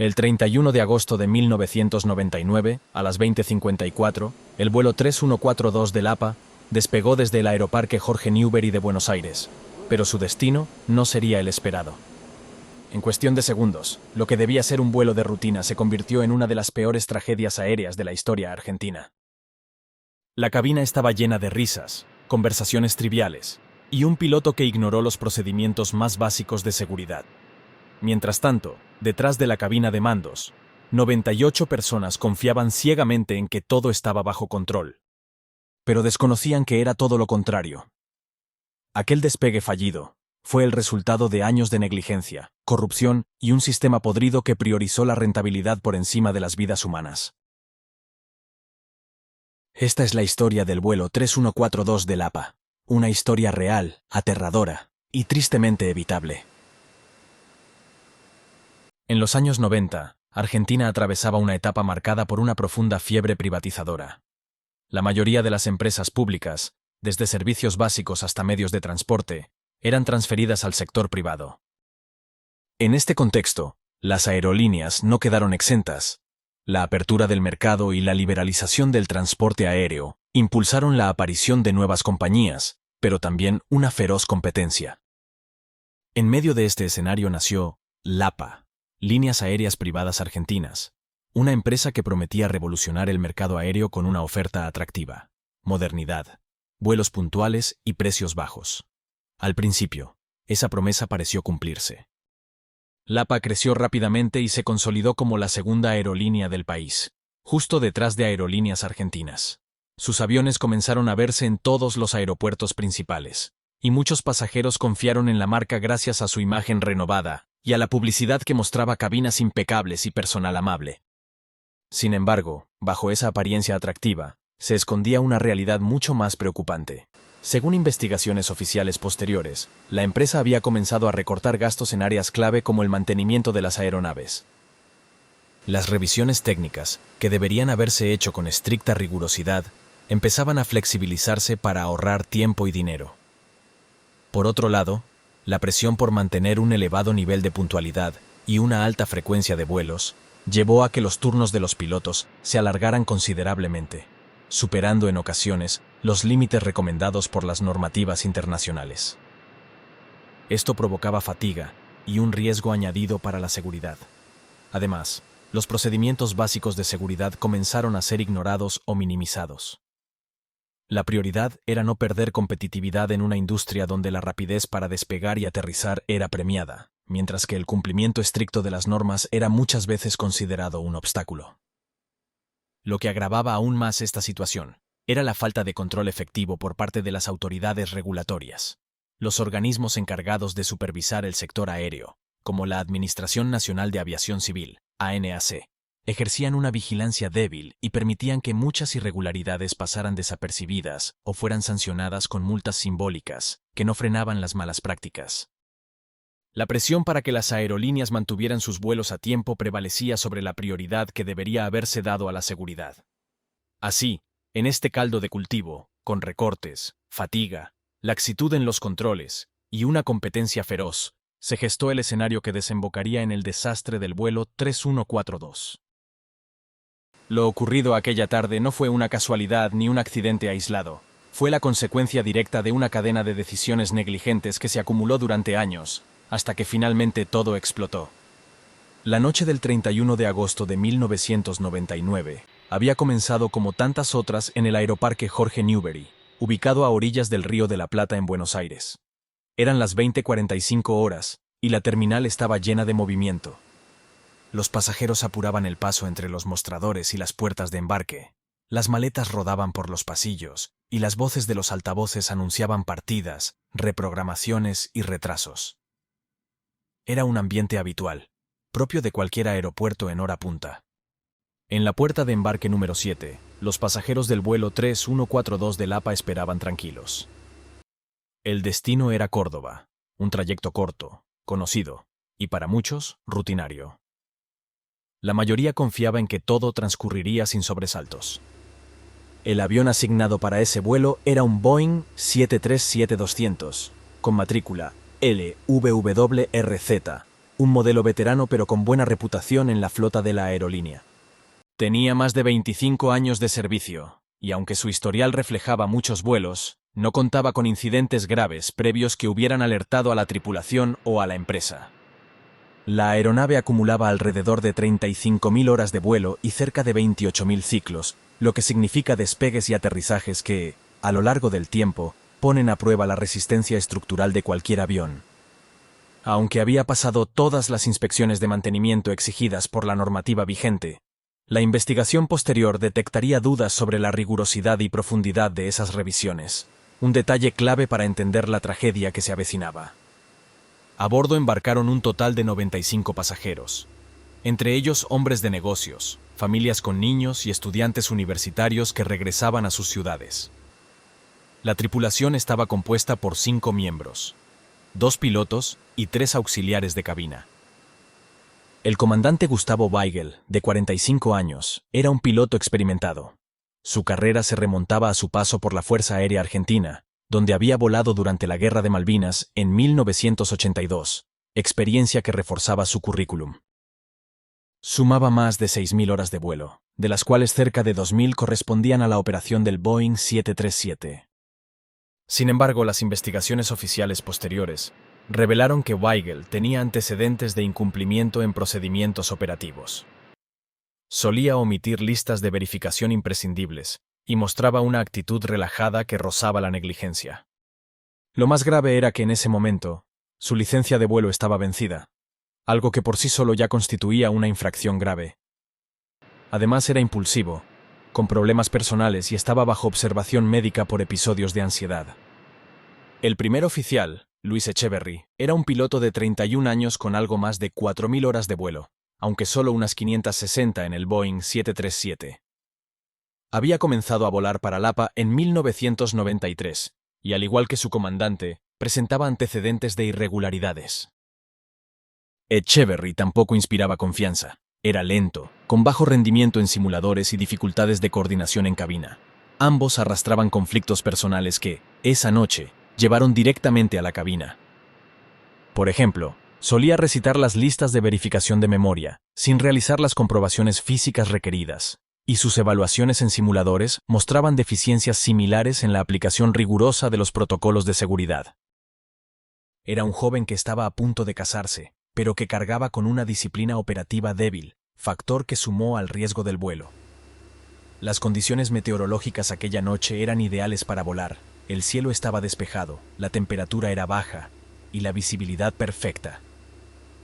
El 31 de agosto de 1999, a las 20:54, el vuelo 3142 del APA despegó desde el Aeroparque Jorge Newbery de Buenos Aires, pero su destino no sería el esperado. En cuestión de segundos, lo que debía ser un vuelo de rutina se convirtió en una de las peores tragedias aéreas de la historia argentina. La cabina estaba llena de risas, conversaciones triviales y un piloto que ignoró los procedimientos más básicos de seguridad. Mientras tanto, detrás de la cabina de mandos, 98 personas confiaban ciegamente en que todo estaba bajo control, pero desconocían que era todo lo contrario. Aquel despegue fallido fue el resultado de años de negligencia, corrupción y un sistema podrido que priorizó la rentabilidad por encima de las vidas humanas. Esta es la historia del vuelo 3142 del APA, una historia real, aterradora y tristemente evitable. En los años 90, Argentina atravesaba una etapa marcada por una profunda fiebre privatizadora. La mayoría de las empresas públicas, desde servicios básicos hasta medios de transporte, eran transferidas al sector privado. En este contexto, las aerolíneas no quedaron exentas. La apertura del mercado y la liberalización del transporte aéreo impulsaron la aparición de nuevas compañías, pero también una feroz competencia. En medio de este escenario nació LAPA, Líneas Aéreas Privadas Argentinas, una empresa que prometía revolucionar el mercado aéreo con una oferta atractiva, modernidad, vuelos puntuales y precios bajos. Al principio, esa promesa pareció cumplirse. LAPA creció rápidamente y se consolidó como la segunda aerolínea del país, justo detrás de Aerolíneas Argentinas. Sus aviones comenzaron a verse en todos los aeropuertos principales, y muchos pasajeros confiaron en la marca gracias a su imagen renovada y a la publicidad que mostraba cabinas impecables y personal amable. Sin embargo, bajo esa apariencia atractiva, se escondía una realidad mucho más preocupante. Según investigaciones oficiales posteriores, la empresa había comenzado a recortar gastos en áreas clave como el mantenimiento de las aeronaves. Las revisiones técnicas, que deberían haberse hecho con estricta rigurosidad, empezaban a flexibilizarse para ahorrar tiempo y dinero. Por otro lado, la presión por mantener un elevado nivel de puntualidad y una alta frecuencia de vuelos llevó a que los turnos de los pilotos se alargaran considerablemente, superando en ocasiones los límites recomendados por las normativas internacionales. Esto provocaba fatiga y un riesgo añadido para la seguridad. Además, los procedimientos básicos de seguridad comenzaron a ser ignorados o minimizados. La prioridad era no perder competitividad en una industria donde la rapidez para despegar y aterrizar era premiada, mientras que el cumplimiento estricto de las normas era muchas veces considerado un obstáculo. Lo que agravaba aún más esta situación era la falta de control efectivo por parte de las autoridades regulatorias. Los organismos encargados de supervisar el sector aéreo, como la Administración Nacional de Aviación Civil, ANAC, ejercían una vigilancia débil y permitían que muchas irregularidades pasaran desapercibidas o fueran sancionadas con multas simbólicas que no frenaban las malas prácticas. La presión para que las aerolíneas mantuvieran sus vuelos a tiempo prevalecía sobre la prioridad que debería haberse dado a la seguridad. Así, en este caldo de cultivo, con recortes, fatiga, laxitud en los controles y una competencia feroz, se gestó el escenario que desembocaría en el desastre del vuelo 3142. Lo ocurrido aquella tarde no fue una casualidad ni un accidente aislado. Fue la consecuencia directa de una cadena de decisiones negligentes que se acumuló durante años, hasta que finalmente todo explotó. La noche del 31 de agosto de 1999 había comenzado como tantas otras en el Aeroparque Jorge Newbery, ubicado a orillas del Río de la Plata en Buenos Aires. Eran las 20:45 horas, y la terminal estaba llena de movimiento. Los pasajeros apuraban el paso entre los mostradores y las puertas de embarque. Las maletas rodaban por los pasillos, y las voces de los altavoces anunciaban partidas, reprogramaciones y retrasos. Era un ambiente habitual, propio de cualquier aeropuerto en hora punta. En la puerta de embarque número 7, los pasajeros del vuelo 3142 del APA esperaban tranquilos. El destino era Córdoba, un trayecto corto, conocido, y para muchos, rutinario. La mayoría confiaba en que todo transcurriría sin sobresaltos. El avión asignado para ese vuelo era un Boeing 737-200, con matrícula LVWRZ, un modelo veterano pero con buena reputación en la flota de la aerolínea. Tenía más de 25 años de servicio, y aunque su historial reflejaba muchos vuelos, no contaba con incidentes graves previos que hubieran alertado a la tripulación o a la empresa. La aeronave acumulaba alrededor de 35.000 horas de vuelo y cerca de 28.000 ciclos, lo que significa despegues y aterrizajes que, a lo largo del tiempo, ponen a prueba la resistencia estructural de cualquier avión. Aunque había pasado todas las inspecciones de mantenimiento exigidas por la normativa vigente, la investigación posterior detectaría dudas sobre la rigurosidad y profundidad de esas revisiones, un detalle clave para entender la tragedia que se avecinaba. A bordo embarcaron un total de 95 pasajeros, entre ellos hombres de negocios, familias con niños y estudiantes universitarios que regresaban a sus ciudades. La tripulación estaba compuesta por 5 miembros, 2 pilotos y 3 auxiliares de cabina. El comandante Gustavo Weigel, de 45 años, era un piloto experimentado. Su carrera se remontaba a su paso por la Fuerza Aérea Argentina, donde había volado durante la Guerra de Malvinas en 1982, experiencia que reforzaba su currículum. Sumaba más de 6.000 horas de vuelo, de las cuales cerca de 2.000 correspondían a la operación del Boeing 737. Sin embargo, las investigaciones oficiales posteriores revelaron que Weigel tenía antecedentes de incumplimiento en procedimientos operativos. Solía omitir listas de verificación imprescindibles y mostraba una actitud relajada que rozaba la negligencia. Lo más grave era que en ese momento, su licencia de vuelo estaba vencida, algo que por sí solo ya constituía una infracción grave. Además era impulsivo, con problemas personales y estaba bajo observación médica por episodios de ansiedad. El primer oficial, Luis Echeverry, era un piloto de 31 años con algo más de 4.000 horas de vuelo, aunque solo unas 560 en el Boeing 737. Había comenzado a volar para Lapa en 1993, y al igual que su comandante, presentaba antecedentes de irregularidades. Echeverry tampoco inspiraba confianza. Era lento, con bajo rendimiento en simuladores y dificultades de coordinación en cabina. Ambos arrastraban conflictos personales que, esa noche, llevaron directamente a la cabina. Por ejemplo, solía recitar las listas de verificación de memoria, sin realizar las comprobaciones físicas requeridas, y sus evaluaciones en simuladores mostraban deficiencias similares en la aplicación rigurosa de los protocolos de seguridad. Era un joven que estaba a punto de casarse, pero que cargaba con una disciplina operativa débil, factor que sumó al riesgo del vuelo. Las condiciones meteorológicas aquella noche eran ideales para volar. El cielo estaba despejado, la temperatura era baja y la visibilidad perfecta.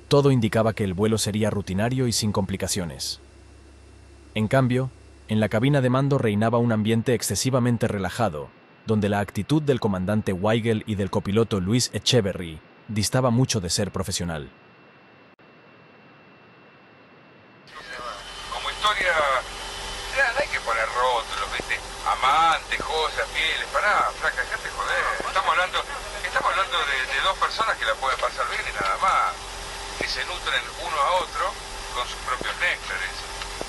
Todo indicaba que el vuelo sería rutinario y sin complicaciones. En cambio, en la cabina de mando reinaba un ambiente excesivamente relajado, donde la actitud del comandante Weigel y del copiloto Luis Echeverry distaba mucho de ser profesional. Como historia, ya no hay que poner rótulos, ¿viste? Amantes, cosas, fieles, pará, flaca, dejate joder. Estamos hablando de 2 personas que la pueden pasar bien y nada más, que se nutren uno a otro con sus propios néctares.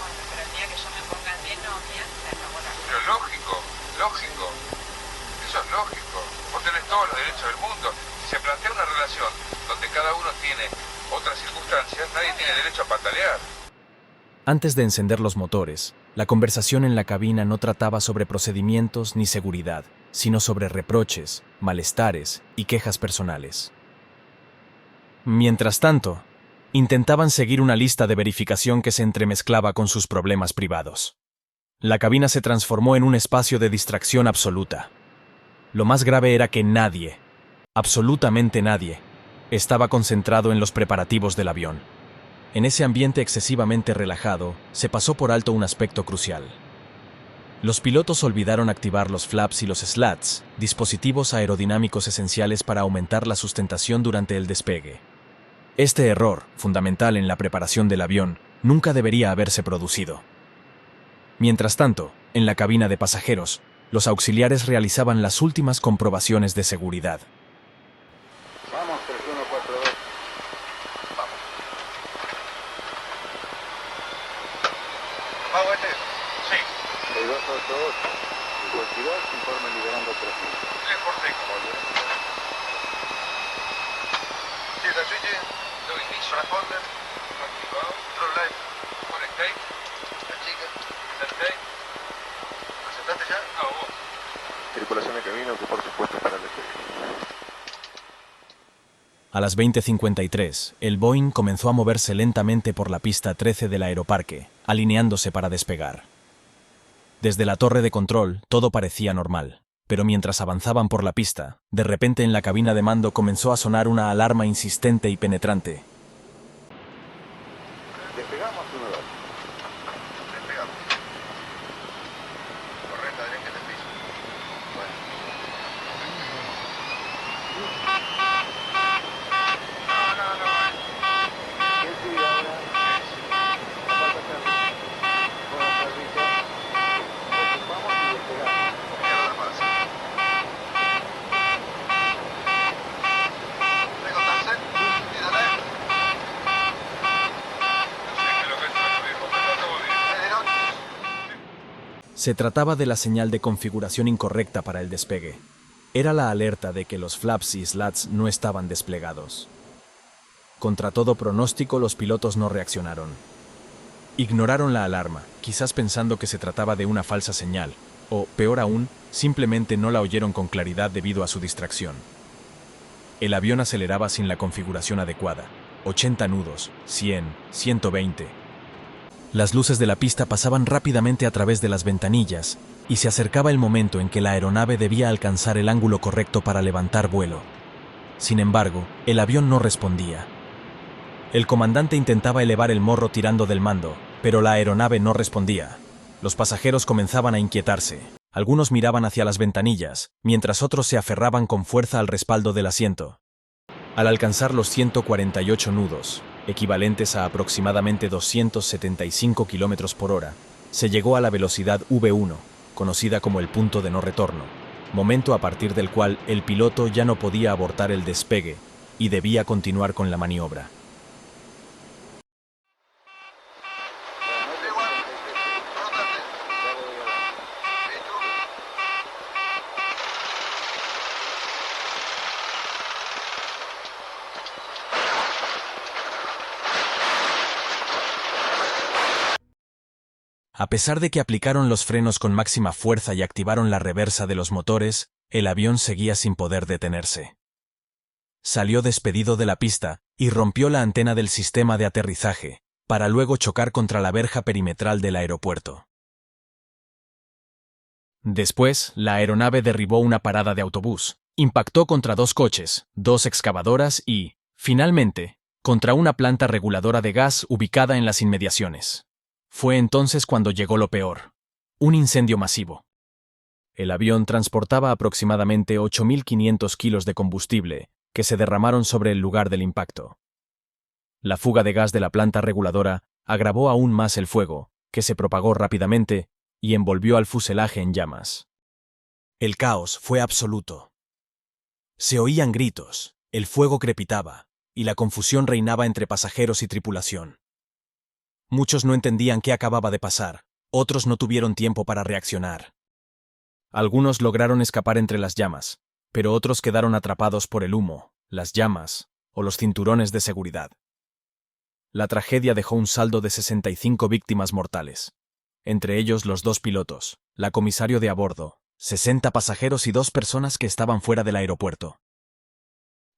Bueno, pero el día que yo me ponga bien, no, Pero lógico, eso es lógico. Vos tenés todos los derechos del mundo. Si se plantea una relación donde cada uno tiene otras circunstancias, nadie tiene derecho a patalear. Antes de encender los motores, la conversación en la cabina no trataba sobre procedimientos ni seguridad, sino sobre reproches, malestares y quejas personales. Mientras tanto, intentaban seguir una lista de verificación que se entremezclaba con sus problemas privados. La cabina se transformó en un espacio de distracción absoluta. Lo más grave era que nadie, absolutamente nadie, estaba concentrado en los preparativos del avión. En ese ambiente excesivamente relajado, se pasó por alto un aspecto crucial. Los pilotos olvidaron activar los flaps y los slats, dispositivos aerodinámicos esenciales para aumentar la sustentación durante el despegue. Este error, fundamental en la preparación del avión, nunca debería haberse producido. Mientras tanto, en la cabina de pasajeros, los auxiliares realizaban las últimas comprobaciones de seguridad. Vamos, 3142. Vamos. ¿Va, Walter? Sí. 6288. 52, informe liberando 3000. Le corté. ¿Sí, está, Chichi? No ignition. Transponder. Activado. Control live. Conectate. La chica. Sensei. ¿Presentaste ya? No, vos. Tripulación de camino que por supuesto para el despegue. A las 20:53, el Boeing comenzó a moverse lentamente por la pista 13 del aeroparque, alineándose para despegar. Desde la torre de control, todo parecía normal, pero mientras avanzaban por la pista, de repente en la cabina de mando comenzó a sonar una alarma insistente y penetrante. Despegamos 1-2. Despegamos. Correcta, derecha del piso. Bueno. No. ¿Quién sigue ahora? ¿Cuál pasando? Buenas tardes. Ocupamos y despegamos. Mierda pasa. ¿Tengo tercer? Tírale. No sé qué es lo que es tu viejo, pero todo bien. Se trataba de la señal de configuración incorrecta para el despegue. Era la alerta de que los flaps y slats no estaban desplegados. Contra todo pronóstico, los pilotos no reaccionaron. Ignoraron la alarma, quizás pensando que se trataba de una falsa señal, o, peor aún, simplemente no la oyeron con claridad debido a su distracción. El avión aceleraba sin la configuración adecuada. 80 nudos, 100, 120. Las luces de la pista pasaban rápidamente a través de las ventanillas, y se acercaba el momento en que la aeronave debía alcanzar el ángulo correcto para levantar vuelo. Sin embargo, el avión no respondía. El comandante intentaba elevar el morro tirando del mando, pero la aeronave no respondía. Los pasajeros comenzaban a inquietarse. Algunos miraban hacia las ventanillas, mientras otros se aferraban con fuerza al respaldo del asiento. Al alcanzar los 148 nudos, equivalentes a aproximadamente 275 km por hora, se llegó a la velocidad V1, conocida como el punto de no retorno, momento a partir del cual el piloto ya no podía abortar el despegue y debía continuar con la maniobra. A pesar de que aplicaron los frenos con máxima fuerza y activaron la reversa de los motores, el avión seguía sin poder detenerse. Salió despedido de la pista y rompió la antena del sistema de aterrizaje, para luego chocar contra la verja perimetral del aeropuerto. Después, la aeronave derribó una parada de autobús, impactó contra 2 coches, 2 excavadoras y, finalmente, contra una planta reguladora de gas ubicada en las inmediaciones. Fue entonces cuando llegó lo peor: un incendio masivo. El avión transportaba aproximadamente 8.500 kilos de combustible, que se derramaron sobre el lugar del impacto. La fuga de gas de la planta reguladora agravó aún más el fuego, que se propagó rápidamente y envolvió al fuselaje en llamas. El caos fue absoluto. Se oían gritos, el fuego crepitaba, y la confusión reinaba entre pasajeros y tripulación. Muchos no entendían qué acababa de pasar, otros no tuvieron tiempo para reaccionar. Algunos lograron escapar entre las llamas, pero otros quedaron atrapados por el humo, las llamas o los cinturones de seguridad. La tragedia dejó un saldo de 65 víctimas mortales, entre ellos los 2 pilotos, la comisario de a bordo, 60 pasajeros y 2 personas que estaban fuera del aeropuerto.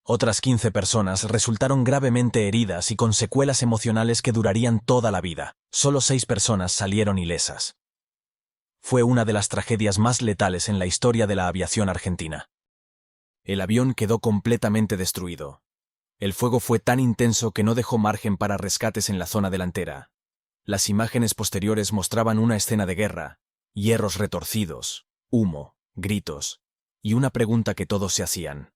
Otras 15 personas resultaron gravemente heridas y con secuelas emocionales que durarían toda la vida. Solo 6 personas salieron ilesas. Fue una de las tragedias más letales en la historia de la aviación argentina. El avión quedó completamente destruido. El fuego fue tan intenso que no dejó margen para rescates en la zona delantera. Las imágenes posteriores mostraban una escena de guerra, hierros retorcidos, humo, gritos, y una pregunta que todos se hacían: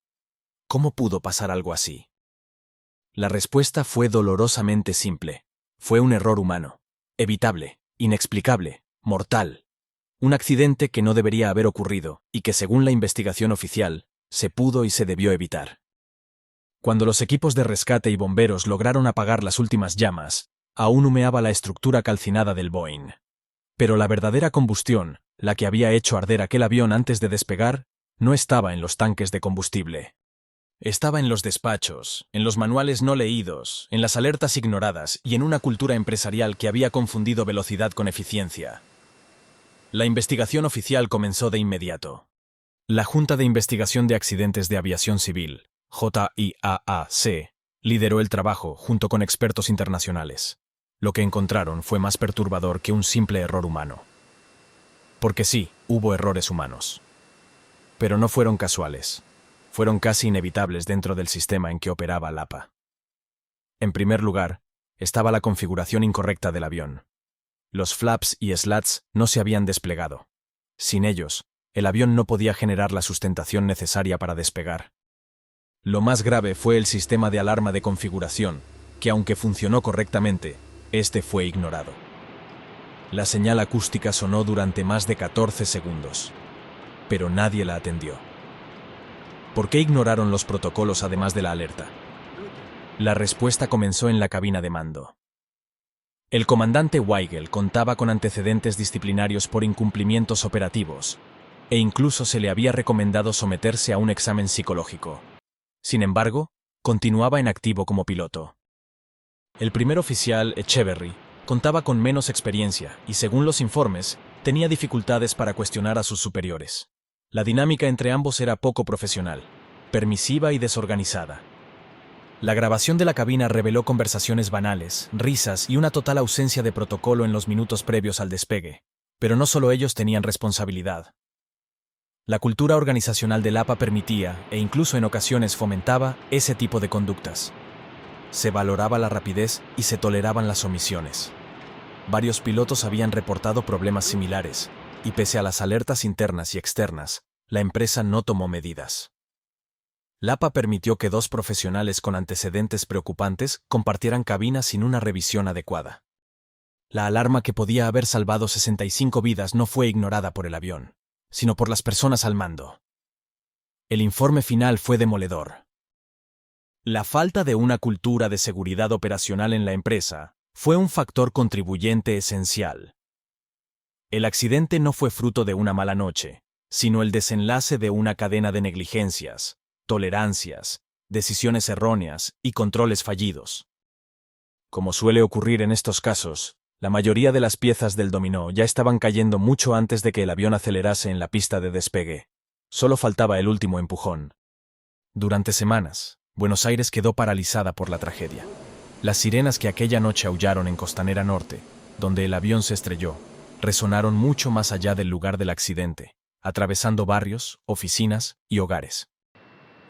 ¿cómo pudo pasar algo así? La respuesta fue dolorosamente simple. Fue un error humano, evitable, inexplicable, mortal. Un accidente que no debería haber ocurrido y que, según la investigación oficial, se pudo y se debió evitar. Cuando los equipos de rescate y bomberos lograron apagar las últimas llamas, aún humeaba la estructura calcinada del Boeing. Pero la verdadera combustión, la que había hecho arder aquel avión antes de despegar, no estaba en los tanques de combustible. Estaba en los despachos, en los manuales no leídos, en las alertas ignoradas y en una cultura empresarial que había confundido velocidad con eficiencia. La investigación oficial comenzó de inmediato. La Junta de Investigación de Accidentes de Aviación Civil, JIAAC, lideró el trabajo junto con expertos internacionales. Lo que encontraron fue más perturbador que un simple error humano. Porque sí, hubo errores humanos. Pero no fueron casuales. Fueron casi inevitables dentro del sistema en que operaba LAPA. En primer lugar, estaba la configuración incorrecta del avión. Los flaps y slats no se habían desplegado. Sin ellos, el avión no podía generar la sustentación necesaria para despegar. Lo más grave fue el sistema de alarma de configuración, que aunque funcionó correctamente, este fue ignorado. La señal acústica sonó durante más de 14 segundos, pero nadie la atendió. ¿Por qué ignoraron los protocolos además de la alerta? La respuesta comenzó en la cabina de mando. El comandante Weigel contaba con antecedentes disciplinarios por incumplimientos operativos, e incluso se le había recomendado someterse a un examen psicológico. Sin embargo, continuaba en activo como piloto. El primer oficial, Echeverry, contaba con menos experiencia y, según los informes, tenía dificultades para cuestionar a sus superiores. La dinámica entre ambos era poco profesional, permisiva y desorganizada. La grabación de la cabina reveló conversaciones banales, risas y una total ausencia de protocolo en los minutos previos al despegue. Pero no solo ellos tenían responsabilidad. La cultura organizacional del APA permitía, e incluso en ocasiones fomentaba, ese tipo de conductas. Se valoraba la rapidez y se toleraban las omisiones. Varios pilotos habían reportado problemas similares, y pese a las alertas internas y externas, la empresa no tomó medidas. LAPA permitió que 2 profesionales con antecedentes preocupantes compartieran cabina sin una revisión adecuada. La alarma que podía haber salvado 65 vidas no fue ignorada por el avión, sino por las personas al mando. El informe final fue demoledor. La falta de una cultura de seguridad operacional en la empresa fue un factor contribuyente esencial. El accidente no fue fruto de una mala noche, sino el desenlace de una cadena de negligencias, tolerancias, decisiones erróneas y controles fallidos. Como suele ocurrir en estos casos, la mayoría de las piezas del dominó ya estaban cayendo mucho antes de que el avión acelerase en la pista de despegue. Solo faltaba el último empujón. Durante semanas, Buenos Aires quedó paralizada por la tragedia. Las sirenas que aquella noche aullaron en Costanera Norte, donde el avión se estrelló, resonaron mucho más allá del lugar del accidente, atravesando barrios, oficinas y hogares.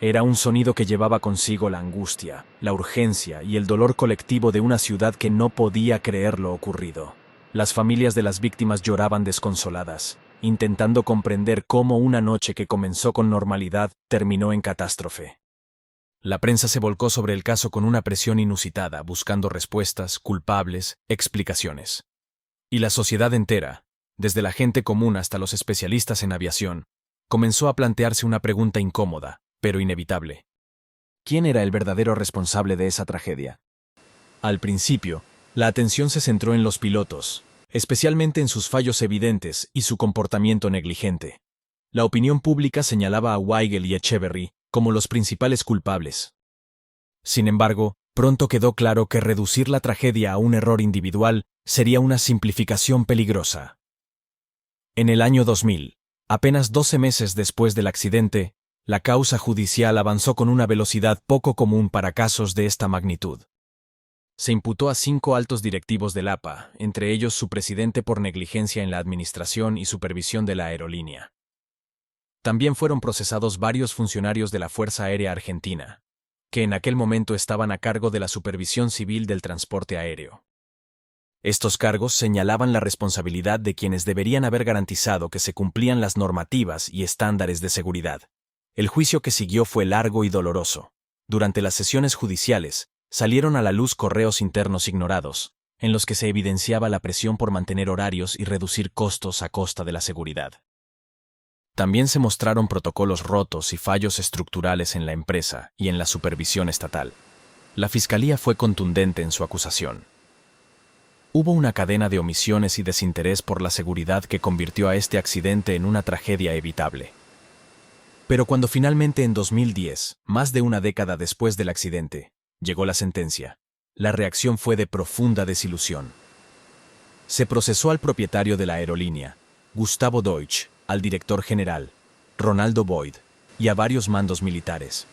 Era un sonido que llevaba consigo la angustia, la urgencia y el dolor colectivo de una ciudad que no podía creer lo ocurrido. Las familias de las víctimas lloraban desconsoladas, intentando comprender cómo una noche que comenzó con normalidad terminó en catástrofe. La prensa se volcó sobre el caso con una presión inusitada, buscando respuestas, culpables, explicaciones. Y la sociedad entera, desde la gente común hasta los especialistas en aviación, comenzó a plantearse una pregunta incómoda, pero inevitable. ¿Quién era el verdadero responsable de esa tragedia? Al principio, la atención se centró en los pilotos, especialmente en sus fallos evidentes y su comportamiento negligente. La opinión pública señalaba a Weigel y Echeverry como los principales culpables. Sin embargo, pronto quedó claro que reducir la tragedia a un error individual sería una simplificación peligrosa. En el año 2000, apenas 12 meses después del accidente, la causa judicial avanzó con una velocidad poco común para casos de esta magnitud. Se imputó a 5 altos directivos del APA, entre ellos su presidente por negligencia en la administración y supervisión de la aerolínea. También fueron procesados varios funcionarios de la Fuerza Aérea Argentina, que en aquel momento estaban a cargo de la supervisión civil del transporte aéreo. Estos cargos señalaban la responsabilidad de quienes deberían haber garantizado que se cumplían las normativas y estándares de seguridad. El juicio que siguió fue largo y doloroso. Durante las sesiones judiciales, salieron a la luz correos internos ignorados, en los que se evidenciaba la presión por mantener horarios y reducir costos a costa de la seguridad. También se mostraron protocolos rotos y fallos estructurales en la empresa y en la supervisión estatal. La Fiscalía fue contundente en su acusación. Hubo una cadena de omisiones y desinterés por la seguridad que convirtió a este accidente en una tragedia evitable. Pero cuando finalmente en 2010, más de una década después del accidente, llegó la sentencia, la reacción fue de profunda desilusión. Se procesó al propietario de la aerolínea, Gustavo Deutsch, al director general, Ronaldo Boyd, y a varios mandos militares.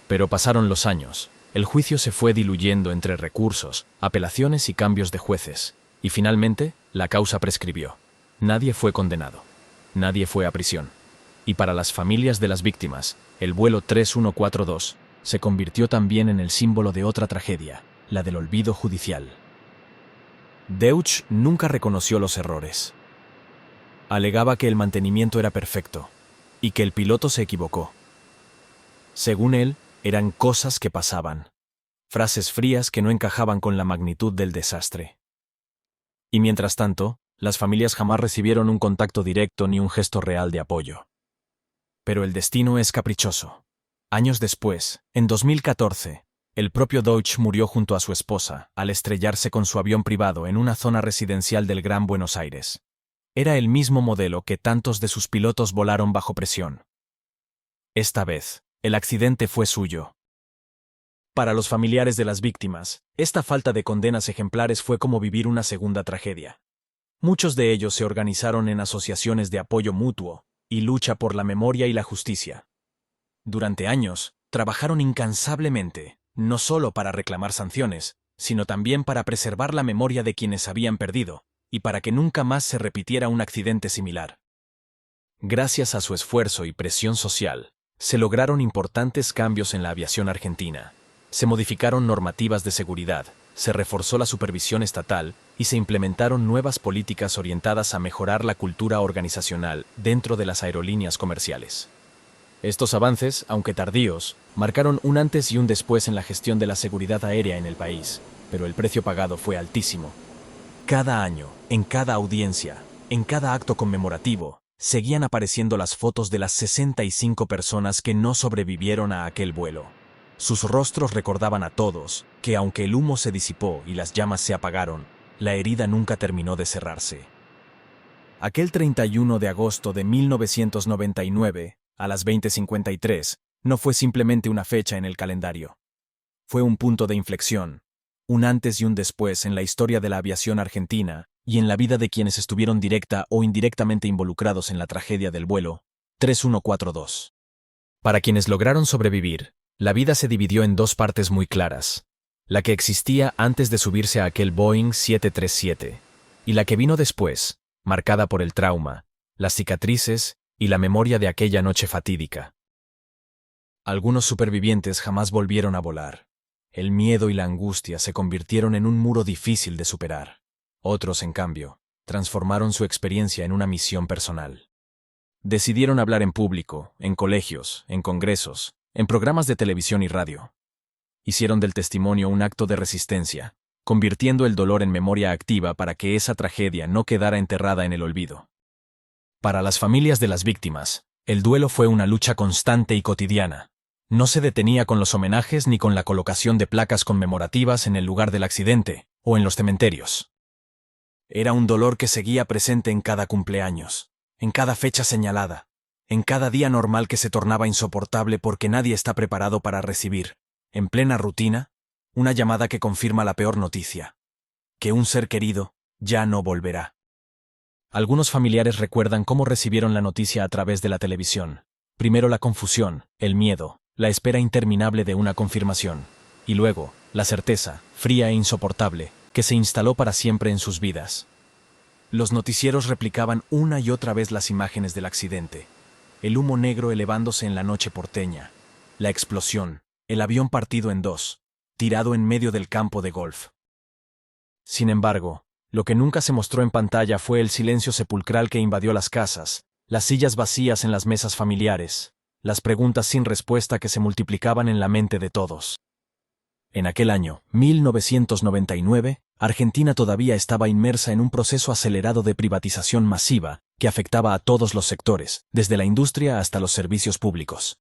Pero pasaron los años, el juicio se fue diluyendo entre recursos, apelaciones y cambios de jueces, y finalmente la causa prescribió. Nadie fue condenado. Nadie fue a prisión. Y para las familias de las víctimas, el vuelo 3142 se convirtió también en el símbolo de otra tragedia, la del olvido judicial. Deutsch nunca reconoció los errores. Alegaba que el mantenimiento era perfecto y que el piloto se equivocó. Según él, eran cosas que pasaban, frases frías que no encajaban con la magnitud del desastre. Y mientras tanto, las familias jamás recibieron un contacto directo ni un gesto real de apoyo. Pero el destino es caprichoso. Años después, en 2014, el propio Deutsch murió junto a su esposa al estrellarse con su avión privado en una zona residencial del Gran Buenos Aires. Era el mismo modelo que tantos de sus pilotos volaron bajo presión. Esta vez, el accidente fue suyo. Para los familiares de las víctimas, esta falta de condenas ejemplares fue como vivir una segunda tragedia. Muchos de ellos se organizaron en asociaciones de apoyo mutuo y lucha por la memoria y la justicia. Durante años, trabajaron incansablemente, no solo para reclamar sanciones, sino también para preservar la memoria de quienes habían perdido, y para que nunca más se repitiera un accidente similar. Gracias a su esfuerzo y presión social, se lograron importantes cambios en la aviación argentina. Se modificaron normativas de seguridad, se reforzó la supervisión estatal y se implementaron nuevas políticas orientadas a mejorar la cultura organizacional dentro de las aerolíneas comerciales. Estos avances, aunque tardíos, marcaron un antes y un después en la gestión de la seguridad aérea en el país, pero el precio pagado fue altísimo. Cada año, en cada audiencia, en cada acto conmemorativo, seguían apareciendo las fotos de las 65 personas que no sobrevivieron a aquel vuelo. Sus rostros recordaban a todos que, aunque el humo se disipó y las llamas se apagaron, la herida nunca terminó de cerrarse. Aquel 31 de agosto de 1999, a las 20:53, no fue simplemente una fecha en el calendario. Fue un punto de inflexión, un antes y un después en la historia de la aviación argentina y en la vida de quienes estuvieron directa o indirectamente involucrados en la tragedia del vuelo 3142. Para quienes lograron sobrevivir, la vida se dividió en dos partes muy claras: la que existía antes de subirse a aquel Boeing 737 y la que vino después, marcada por el trauma, las cicatrices y la memoria de aquella noche fatídica. Algunos supervivientes jamás volvieron a volar. El miedo y la angustia se convirtieron en un muro difícil de superar. Otros, en cambio, transformaron su experiencia en una misión personal. Decidieron hablar en público, en colegios, en congresos, en programas de televisión y radio. Hicieron del testimonio un acto de resistencia, convirtiendo el dolor en memoria activa para que esa tragedia no quedara enterrada en el olvido. Para las familias de las víctimas, el duelo fue una lucha constante y cotidiana. No se detenía con los homenajes ni con la colocación de placas conmemorativas en el lugar del accidente o en los cementerios. Era un dolor que seguía presente en cada cumpleaños, en cada fecha señalada, en cada día normal que se tornaba insoportable porque nadie está preparado para recibir, en plena rutina, una llamada que confirma la peor noticia: que un ser querido ya no volverá. Algunos familiares recuerdan cómo recibieron la noticia a través de la televisión. Primero la confusión, el miedo, la espera interminable de una confirmación, y luego la certeza, fría e insoportable, que se instaló para siempre en sus vidas. Los noticieros replicaban una y otra vez las imágenes del accidente: el humo negro elevándose en la noche porteña, la explosión, el avión partido en dos, tirado en medio del campo de golf. Sin embargo, lo que nunca se mostró en pantalla fue el silencio sepulcral que invadió las casas, las sillas vacías en las mesas familiares, las preguntas sin respuesta que se multiplicaban en la mente de todos. En aquel año, 1999, Argentina todavía estaba inmersa en un proceso acelerado de privatización masiva que afectaba a todos los sectores, desde la industria hasta los servicios públicos.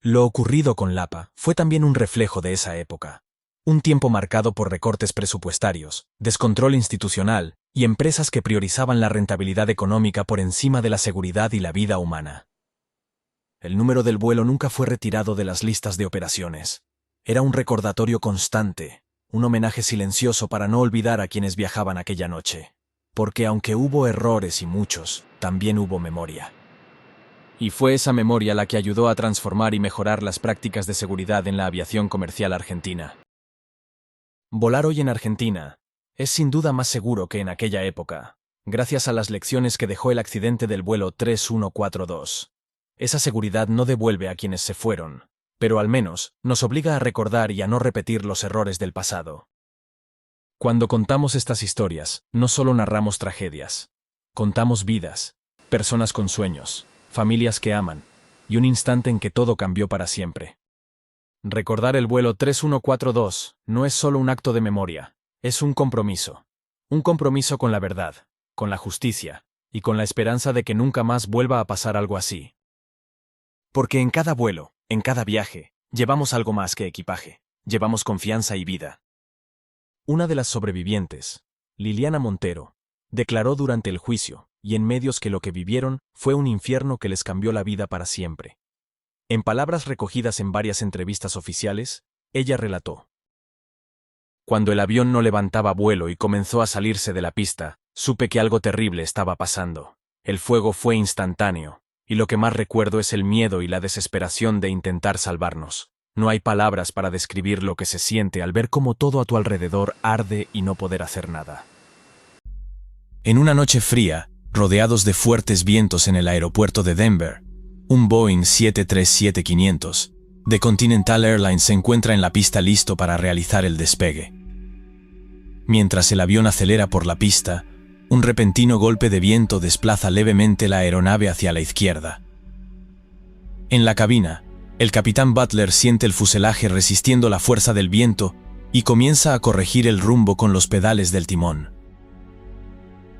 Lo ocurrido con Lapa fue también un reflejo de esa época. Un tiempo marcado por recortes presupuestarios, descontrol institucional y empresas que priorizaban la rentabilidad económica por encima de la seguridad y la vida humana. El número del vuelo nunca fue retirado de las listas de operaciones. Era un recordatorio constante, un homenaje silencioso para no olvidar a quienes viajaban aquella noche. Porque aunque hubo errores y muchos, también hubo memoria. Y fue esa memoria la que ayudó a transformar y mejorar las prácticas de seguridad en la aviación comercial argentina. Volar hoy en Argentina es sin duda más seguro que en aquella época, gracias a las lecciones que dejó el accidente del vuelo 3142. Esa seguridad no devuelve a quienes se fueron, pero al menos nos obliga a recordar y a no repetir los errores del pasado. Cuando contamos estas historias, no solo narramos tragedias, contamos vidas, personas con sueños, familias que aman, y un instante en que todo cambió para siempre. Recordar el vuelo 3142 no es solo un acto de memoria, es un compromiso con la verdad, con la justicia, y con la esperanza de que nunca más vuelva a pasar algo así. Porque en cada vuelo, en cada viaje, llevamos algo más que equipaje, llevamos confianza y vida. Una de las sobrevivientes, Liliana Montero, declaró durante el juicio y en medios que lo que vivieron fue un infierno que les cambió la vida para siempre. En palabras recogidas en varias entrevistas oficiales, ella relató: "Cuando el avión no levantaba vuelo y comenzó a salirse de la pista, supe que algo terrible estaba pasando. El fuego fue instantáneo, y lo que más recuerdo es el miedo y la desesperación de intentar salvarnos. No hay palabras para describir lo que se siente al ver cómo todo a tu alrededor arde y no poder hacer nada". En una noche fría, rodeados de fuertes vientos en el aeropuerto de Denver, un Boeing 737-500 de Continental Airlines se encuentra en la pista listo para realizar el despegue. Mientras el avión acelera por la pista, un repentino golpe de viento desplaza levemente la aeronave hacia la izquierda. En la cabina, el capitán Butler siente el fuselaje resistiendo la fuerza del viento y comienza a corregir el rumbo con los pedales del timón.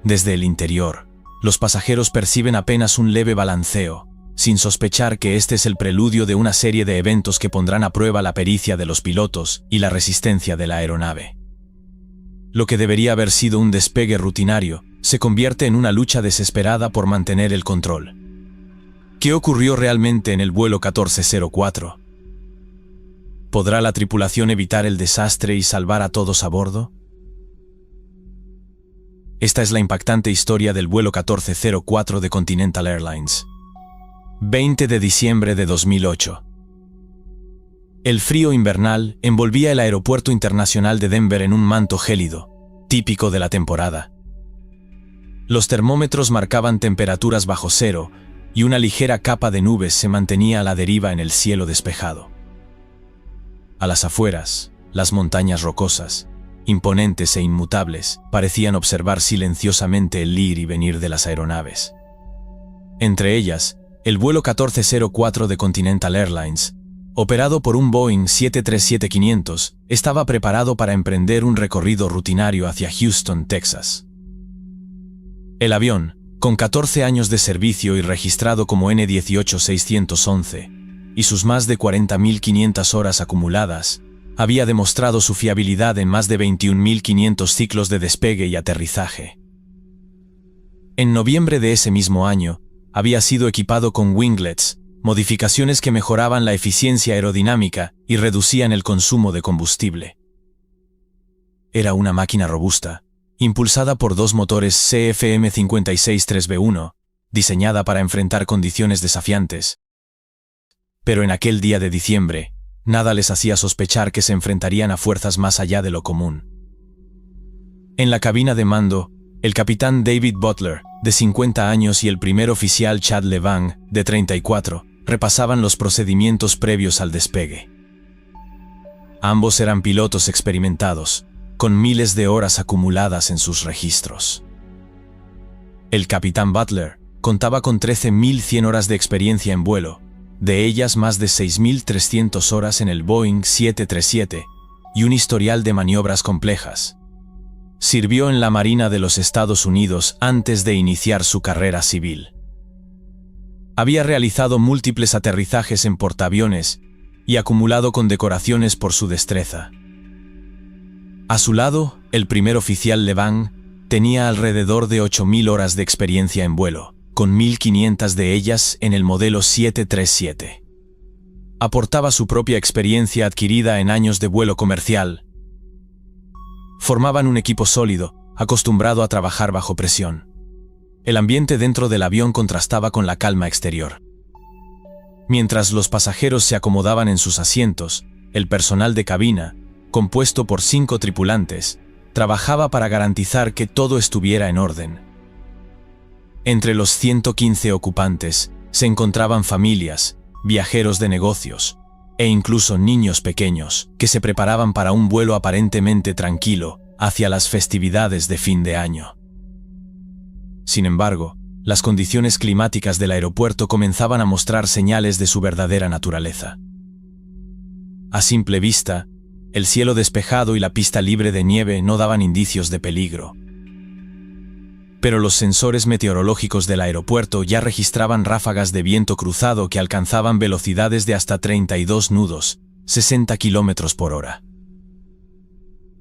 Desde el interior, los pasajeros perciben apenas un leve balanceo, sin sospechar que este es el preludio de una serie de eventos que pondrán a prueba la pericia de los pilotos y la resistencia de la aeronave. Lo que debería haber sido un despegue rutinario se convierte en una lucha desesperada por mantener el control. ¿Qué ocurrió realmente en el vuelo 1404? ¿Podrá la tripulación evitar el desastre y salvar a todos a bordo? Esta es la impactante historia del vuelo 1404 de Continental Airlines. 20 de diciembre de 2008. El frío invernal envolvía el aeropuerto internacional de Denver en un manto gélido, típico de la temporada. Los termómetros marcaban temperaturas bajo cero y una ligera capa de nubes se mantenía a la deriva en el cielo despejado. A las afueras, las montañas rocosas, imponentes e inmutables, parecían observar silenciosamente el ir y venir de las aeronaves. Entre ellas, el vuelo 1404 de Continental Airlines, operado por un Boeing 737-500, estaba preparado para emprender un recorrido rutinario hacia Houston, Texas. El avión, con 14 años de servicio y registrado como N18611, y sus más de 40.500 horas acumuladas, había demostrado su fiabilidad en más de 21.500 ciclos de despegue y aterrizaje. En noviembre de ese mismo año, había sido equipado con winglets, modificaciones que mejoraban la eficiencia aerodinámica y reducían el consumo de combustible. Era una máquina robusta, impulsada por dos motores CFM56-3B1, diseñada para enfrentar condiciones desafiantes. Pero en aquel día de diciembre, nada les hacía sospechar que se enfrentarían a fuerzas más allá de lo común. En la cabina de mando, el capitán David Butler, de 50 años, y el primer oficial Chad Levang, de 34, repasaban los procedimientos previos al despegue. Ambos eran pilotos experimentados, con miles de horas acumuladas en sus registros. El capitán Butler contaba con 13.100 horas de experiencia en vuelo, de ellas más de 6.300 horas en el Boeing 737 y un historial de maniobras complejas. Sirvió en la Marina de los Estados Unidos antes de iniciar su carrera civil. Había realizado múltiples aterrizajes en portaaviones y acumulado condecoraciones por su destreza. A su lado, el primer oficial Levang tenía alrededor de 8.000 horas de experiencia en vuelo, con 1.500 de ellas en el modelo 737. Aportaba su propia experiencia adquirida en años de vuelo comercial. Formaban un equipo sólido, acostumbrado a trabajar bajo presión. El ambiente dentro del avión contrastaba con la calma exterior. Mientras los pasajeros se acomodaban en sus asientos, el personal de cabina, compuesto por 5 tripulantes, trabajaba para garantizar que todo estuviera en orden. Entre los 115 ocupantes se encontraban familias, viajeros de negocios e incluso niños pequeños que se preparaban para un vuelo aparentemente tranquilo hacia las festividades de fin de año. Sin embargo, las condiciones climáticas del aeropuerto comenzaban a mostrar señales de su verdadera naturaleza. A simple vista, el cielo despejado y la pista libre de nieve no daban indicios de peligro. Pero los sensores meteorológicos del aeropuerto ya registraban ráfagas de viento cruzado que alcanzaban velocidades de hasta 32 nudos, 60 km por hora.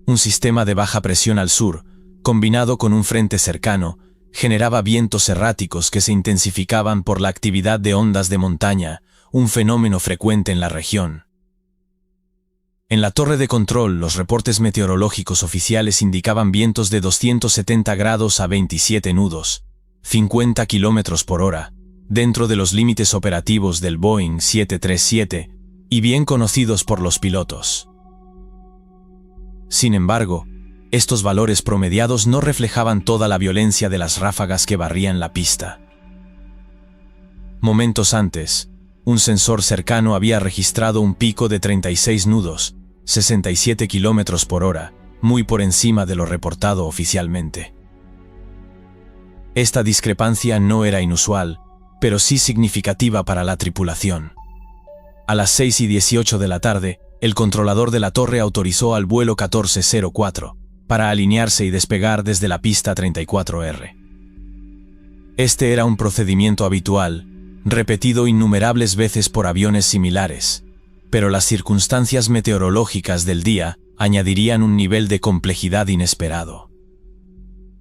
Un sistema de baja presión al sur, combinado con un frente cercano, generaba vientos erráticos que se intensificaban por la actividad de ondas de montaña, un fenómeno frecuente en la región. En la torre de control, los reportes meteorológicos oficiales indicaban vientos de 270 grados a 27 nudos, 50 km por hora, dentro de los límites operativos del Boeing 737 y bien conocidos por los pilotos. Sin embargo, estos valores promediados no reflejaban toda la violencia de las ráfagas que barrían la pista. Momentos antes, un sensor cercano había registrado un pico de 36 nudos, 67 km por hora, muy por encima de lo reportado oficialmente. Esta discrepancia no era inusual, pero sí significativa para la tripulación. A las 6:18 de la tarde, el controlador de la torre autorizó al vuelo 1404 para alinearse y despegar desde la pista 34R. Este era un procedimiento habitual, repetido innumerables veces por aviones similares, pero las circunstancias meteorológicas del día añadirían un nivel de complejidad inesperado.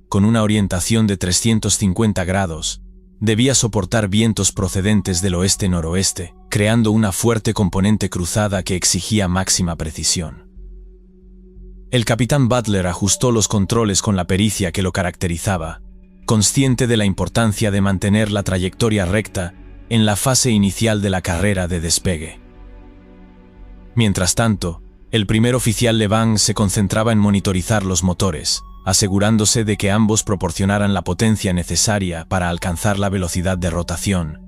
Con una orientación de 350 grados, debía soportar vientos procedentes del oeste-noroeste, creando una fuerte componente cruzada que exigía máxima precisión. El capitán Butler ajustó los controles con la pericia que lo caracterizaba, consciente de la importancia de mantener la trayectoria recta en la fase inicial de la carrera de despegue. Mientras tanto, el primer oficial Levin se concentraba en monitorizar los motores, asegurándose de que ambos proporcionaran la potencia necesaria para alcanzar la velocidad de rotación.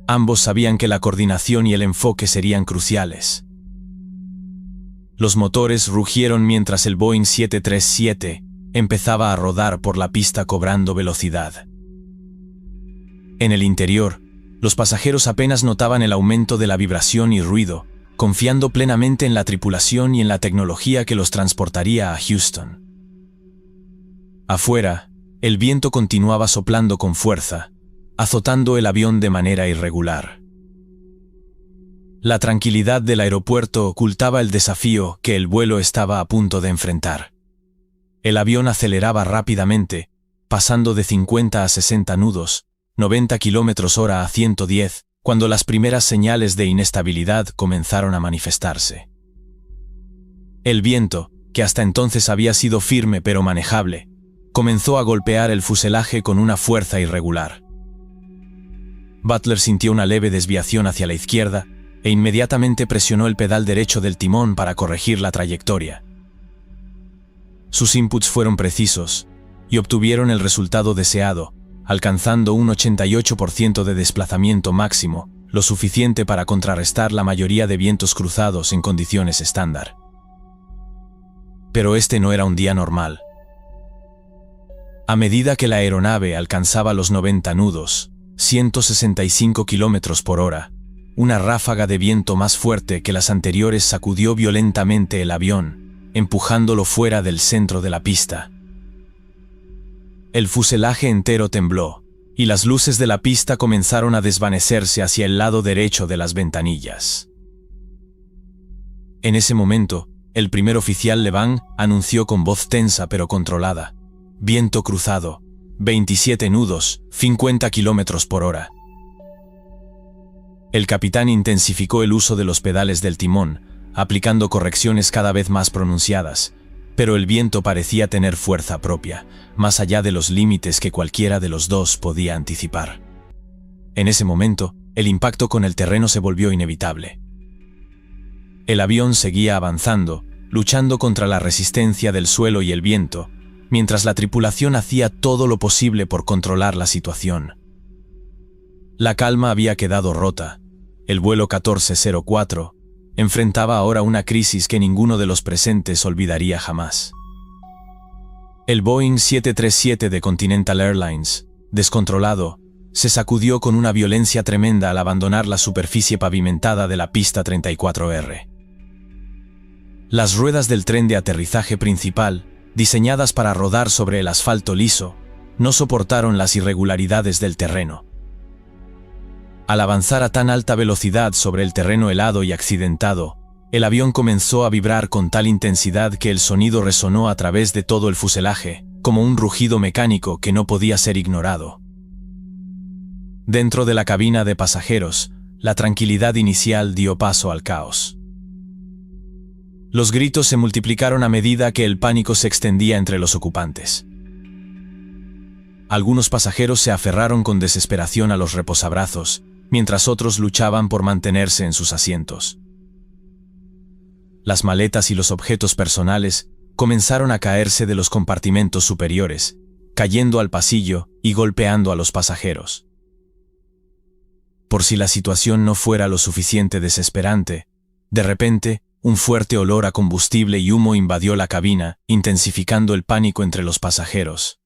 Ambos sabían que la coordinación y el enfoque serían cruciales. Los motores rugieron mientras el Boeing 737 empezaba a rodar por la pista cobrando velocidad. En el interior, los pasajeros apenas notaban el aumento de la vibración y ruido, confiando plenamente en la tripulación y en la tecnología que los transportaría a Houston. Afuera, el viento continuaba soplando con fuerza, azotando el avión de manera irregular. La tranquilidad del aeropuerto ocultaba el desafío que el vuelo estaba a punto de enfrentar. El avión aceleraba rápidamente, pasando de 50 a 60 nudos, 90 km/h a 110, cuando las primeras señales de inestabilidad comenzaron a manifestarse. El viento, que hasta entonces había sido firme pero manejable, comenzó a golpear el fuselaje con una fuerza irregular. Butler sintió una leve desviación hacia la izquierda e inmediatamente presionó el pedal derecho del timón para corregir la trayectoria. Sus inputs fueron precisos y obtuvieron el resultado deseado, alcanzando un 88% de desplazamiento máximo, lo suficiente para contrarrestar la mayoría de vientos cruzados en condiciones estándar. Pero este no era un día normal. A medida que la aeronave alcanzaba los 90 nudos, 165 km/h, una ráfaga de viento más fuerte que las anteriores sacudió violentamente el avión, empujándolo fuera del centro de la pista. El fuselaje entero tembló, y las luces de la pista comenzaron a desvanecerse hacia el lado derecho de las ventanillas. En ese momento, el primer oficial Levin anunció con voz tensa pero controlada: «Viento cruzado, 27 nudos, 50 kilómetros por hora. El capitán intensificó el uso de los pedales del timón, aplicando correcciones cada vez más pronunciadas, pero el viento parecía tener fuerza propia, más allá de los límites que cualquiera de los dos podía anticipar. En ese momento, el impacto con el terreno se volvió inevitable. El avión seguía avanzando, luchando contra la resistencia del suelo y el viento, mientras la tripulación hacía todo lo posible por controlar la situación. La calma había quedado rota. El vuelo 1404 enfrentaba ahora una crisis que ninguno de los presentes olvidaría jamás. El Boeing 737 de Continental Airlines, descontrolado, se sacudió con una violencia tremenda al abandonar la superficie pavimentada de la pista 34R. Las ruedas del tren de aterrizaje principal, diseñadas para rodar sobre el asfalto liso, no soportaron las irregularidades del terreno. Al avanzar a tan alta velocidad sobre el terreno helado y accidentado, el avión comenzó a vibrar con tal intensidad que el sonido resonó a través de todo el fuselaje, como un rugido mecánico que no podía ser ignorado. Dentro de la cabina de pasajeros, la tranquilidad inicial dio paso al caos. Los gritos se multiplicaron a medida que el pánico se extendía entre los ocupantes. Algunos pasajeros se aferraron con desesperación a los reposabrazos, mientras otros luchaban por mantenerse en sus asientos. Las maletas y los objetos personales comenzaron a caerse de los compartimentos superiores, cayendo al pasillo y golpeando a los pasajeros. Por si la situación no fuera lo suficiente desesperante, de repente, un fuerte olor a combustible y humo invadió la cabina, intensificando el pánico entre los pasajeros.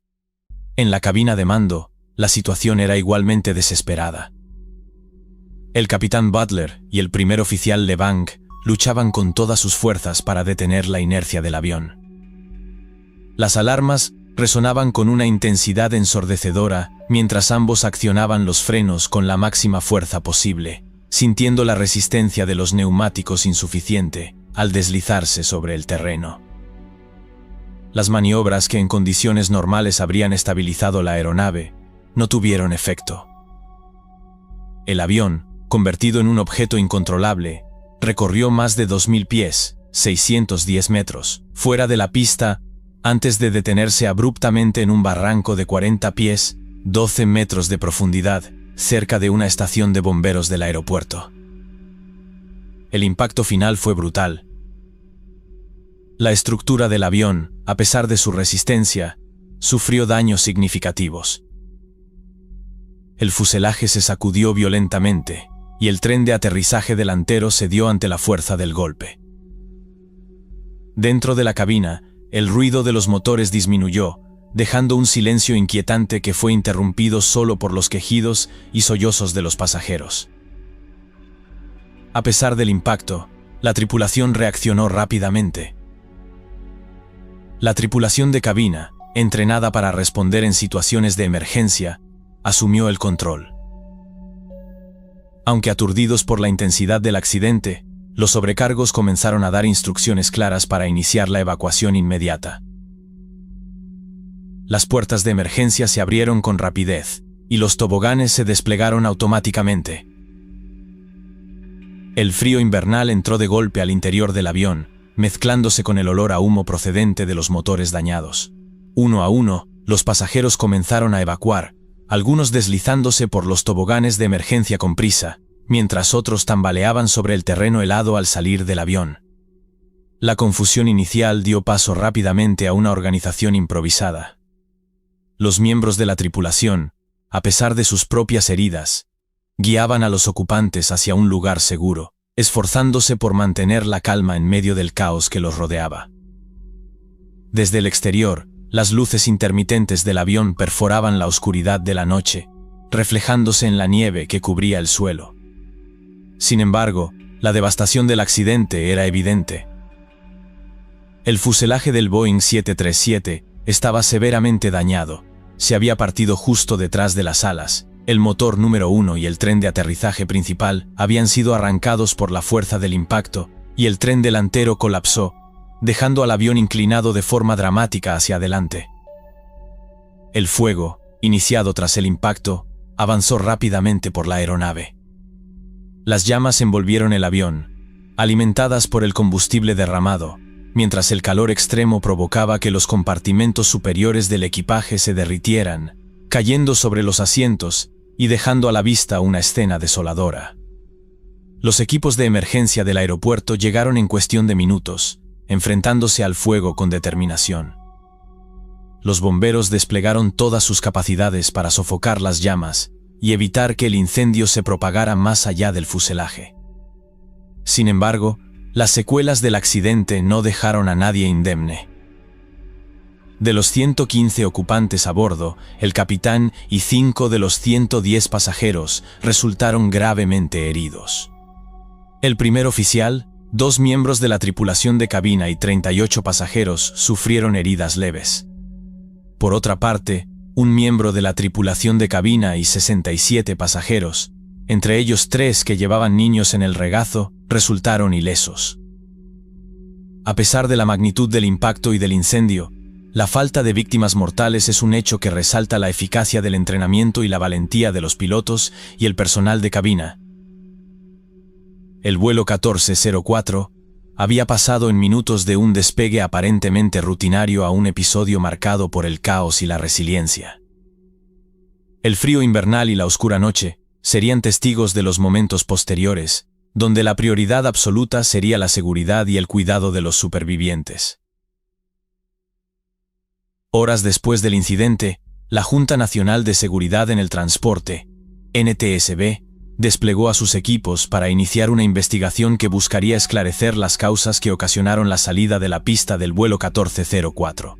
En la cabina de mando, la situación era igualmente desesperada. El capitán Butler y el primer oficial LeBlanc luchaban con todas sus fuerzas para detener la inercia del avión. Las alarmas resonaban con una intensidad ensordecedora mientras ambos accionaban los frenos con la máxima fuerza posible, sintiendo la resistencia de los neumáticos insuficiente al deslizarse sobre el terreno. Las maniobras que en condiciones normales habrían estabilizado la aeronave no tuvieron efecto. El avión, convertido en un objeto incontrolable, recorrió más de 2.000 pies, 610 metros, fuera de la pista, antes de detenerse abruptamente en un barranco de 40 pies, 12 metros de profundidad, cerca de una estación de bomberos del aeropuerto. El impacto final fue brutal. La estructura del avión, a pesar de su resistencia, sufrió daños significativos. El fuselaje se sacudió violentamente, y el tren de aterrizaje delantero cedió ante la fuerza del golpe. Dentro de la cabina, el ruido de los motores disminuyó, dejando un silencio inquietante que fue interrumpido solo por los quejidos y sollozos de los pasajeros. A pesar del impacto, la tripulación reaccionó rápidamente. La tripulación de cabina, entrenada para responder en situaciones de emergencia, asumió el control. Aunque aturdidos por la intensidad del accidente, los sobrecargos comenzaron a dar instrucciones claras para iniciar la evacuación inmediata. Las puertas de emergencia se abrieron con rapidez, y los toboganes se desplegaron automáticamente. El frío invernal entró de golpe al interior del avión, mezclándose con el olor a humo procedente de los motores dañados. Uno a uno, los pasajeros comenzaron a evacuar, algunos deslizándose por los toboganes de emergencia con prisa, mientras otros tambaleaban sobre el terreno helado al salir del avión. La confusión inicial dio paso rápidamente a una organización improvisada. Los miembros de la tripulación, a pesar de sus propias heridas, guiaban a los ocupantes hacia un lugar seguro, esforzándose por mantener la calma en medio del caos que los rodeaba. Desde el exterior, las luces intermitentes del avión perforaban la oscuridad de la noche, reflejándose en la nieve que cubría el suelo. Sin embargo, la devastación del accidente era evidente. El fuselaje del Boeing 737 estaba severamente dañado, se había partido justo detrás de las alas, el motor número 1 y el tren de aterrizaje principal habían sido arrancados por la fuerza del impacto, y el tren delantero colapsó, dejando al avión inclinado de forma dramática hacia adelante. El fuego, iniciado tras el impacto, avanzó rápidamente por la aeronave. Las llamas envolvieron el avión, alimentadas por el combustible derramado, mientras el calor extremo provocaba que los compartimentos superiores del equipaje se derritieran, cayendo sobre los asientos y dejando a la vista una escena desoladora. Los equipos de emergencia del aeropuerto llegaron en cuestión de minutos, enfrentándose al fuego con determinación. Los bomberos desplegaron todas sus capacidades para sofocar las llamas y evitar que el incendio se propagara más allá del fuselaje. Sin embargo, las secuelas del accidente no dejaron a nadie indemne. De los 115 ocupantes a bordo, el capitán y 5 de los 110 pasajeros resultaron gravemente heridos. El primer oficial, 2 miembros de la tripulación de cabina y 38 pasajeros sufrieron heridas leves. Por otra parte, un miembro de la tripulación de cabina y 67 pasajeros, entre ellos 3 que llevaban niños en el regazo, resultaron ilesos. A pesar de la magnitud del impacto y del incendio, la falta de víctimas mortales es un hecho que resalta la eficacia del entrenamiento y la valentía de los pilotos y el personal de cabina. El vuelo 1404 había pasado en minutos de un despegue aparentemente rutinario a un episodio marcado por el caos y la resiliencia. El frío invernal y la oscura noche serían testigos de los momentos posteriores, donde la prioridad absoluta sería la seguridad y el cuidado de los supervivientes. Horas después del incidente, la Junta Nacional de Seguridad en el Transporte, NTSB, desplegó a sus equipos para iniciar una investigación que buscaría esclarecer las causas que ocasionaron la salida de la pista del vuelo 1404.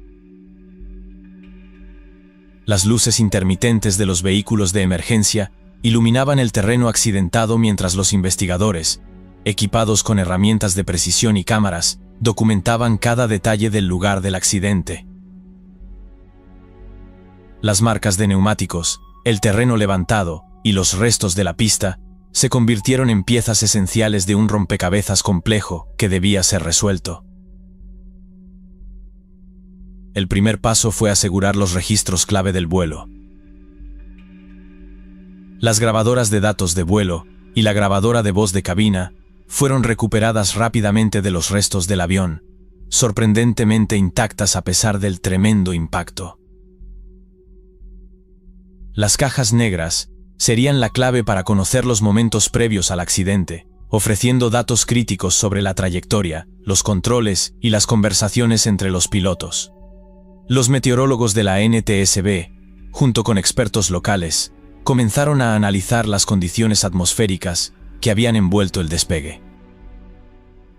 Las luces intermitentes de los vehículos de emergencia iluminaban el terreno accidentado mientras los investigadores, equipados con herramientas de precisión y cámaras, documentaban cada detalle del lugar del accidente. Las marcas de neumáticos, el terreno levantado y los restos de la pista se convirtieron en piezas esenciales de un rompecabezas complejo que debía ser resuelto. El primer paso fue asegurar los registros clave del vuelo. Las grabadoras de datos de vuelo y la grabadora de voz de cabina fueron recuperadas rápidamente de los restos del avión, sorprendentemente intactas a pesar del tremendo impacto. Las cajas negras serían la clave para conocer los momentos previos al accidente, ofreciendo datos críticos sobre la trayectoria, los controles y las conversaciones entre los pilotos. Los meteorólogos de la NTSB, junto con expertos locales, comenzaron a analizar las condiciones atmosféricas que habían envuelto el despegue.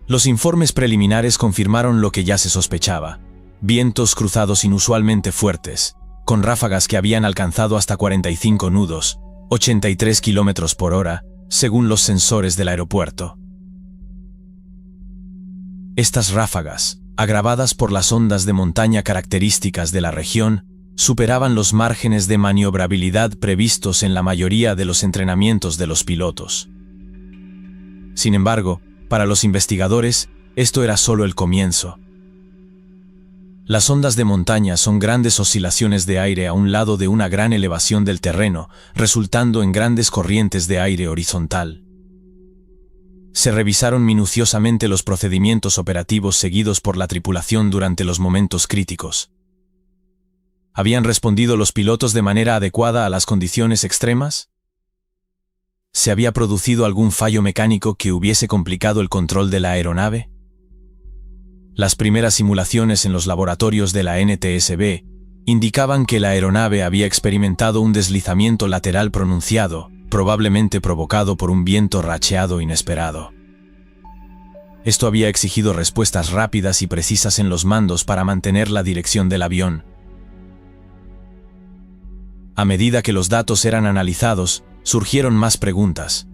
Los informes preliminares confirmaron lo que ya se sospechaba: vientos cruzados inusualmente fuertes, con ráfagas que habían alcanzado hasta 45 nudos, 83 km por hora, según los sensores del aeropuerto. Estas ráfagas, agravadas por las ondas de montaña características de la región, superaban los márgenes de maniobrabilidad previstos en la mayoría de los entrenamientos de los pilotos. Sin embargo, para los investigadores, esto era solo el comienzo. Las ondas de montaña son grandes oscilaciones de aire a un lado de una gran elevación del terreno, resultando en grandes corrientes de aire horizontal. Se revisaron minuciosamente los procedimientos operativos seguidos por la tripulación durante los momentos críticos. ¿Habían respondido los pilotos de manera adecuada a las condiciones extremas? ¿Se había producido algún fallo mecánico que hubiese complicado el control de la aeronave? Las primeras simulaciones en los laboratorios de la NTSB indicaban que la aeronave había experimentado un deslizamiento lateral pronunciado, probablemente provocado por un viento racheado inesperado. Esto había exigido respuestas rápidas y precisas en los mandos para mantener la dirección del avión. A medida que los datos eran analizados, surgieron más preguntas.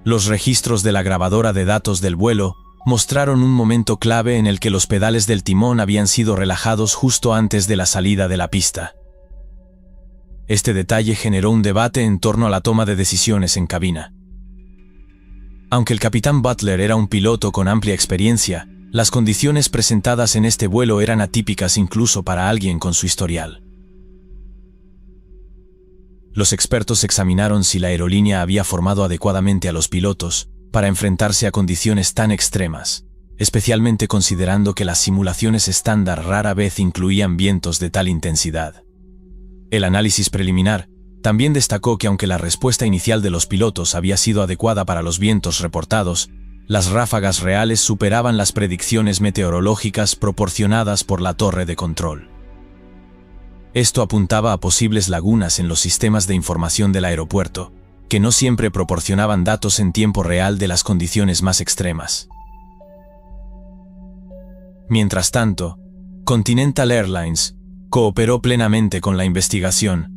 Los registros de la grabadora de datos del vuelo mostraron un momento clave en el que los pedales del timón habían sido relajados justo antes de la salida de la pista. Este detalle generó un debate en torno a la toma de decisiones en cabina. Aunque el capitán Butler era un piloto con amplia experiencia, las condiciones presentadas en este vuelo eran atípicas incluso para alguien con su historial. Los expertos examinaron si la aerolínea había formado adecuadamente a los pilotos para enfrentarse a condiciones tan extremas, especialmente considerando que las simulaciones estándar rara vez incluían vientos de tal intensidad. El análisis preliminar también destacó que aunque la respuesta inicial de los pilotos había sido adecuada para los vientos reportados, las ráfagas reales superaban las predicciones meteorológicas proporcionadas por la torre de control. Esto apuntaba a posibles lagunas en los sistemas de información del aeropuerto, que no siempre proporcionaban datos en tiempo real de las condiciones más extremas. Mientras tanto, Continental Airlines cooperó plenamente con la investigación.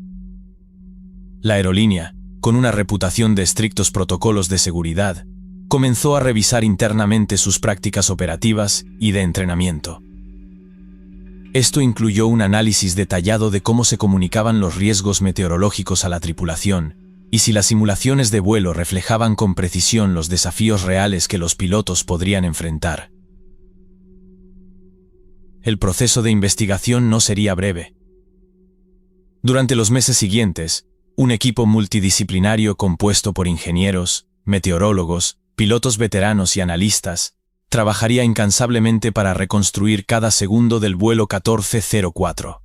La aerolínea, con una reputación de estrictos protocolos de seguridad, comenzó a revisar internamente sus prácticas operativas y de entrenamiento. Esto incluyó un análisis detallado de cómo se comunicaban los riesgos meteorológicos a la tripulación y si las simulaciones de vuelo reflejaban con precisión los desafíos reales que los pilotos podrían enfrentar. El proceso de investigación no sería breve. Durante los meses siguientes, un equipo multidisciplinario compuesto por ingenieros, meteorólogos, pilotos veteranos y analistas trabajaría incansablemente para reconstruir cada segundo del vuelo 1404.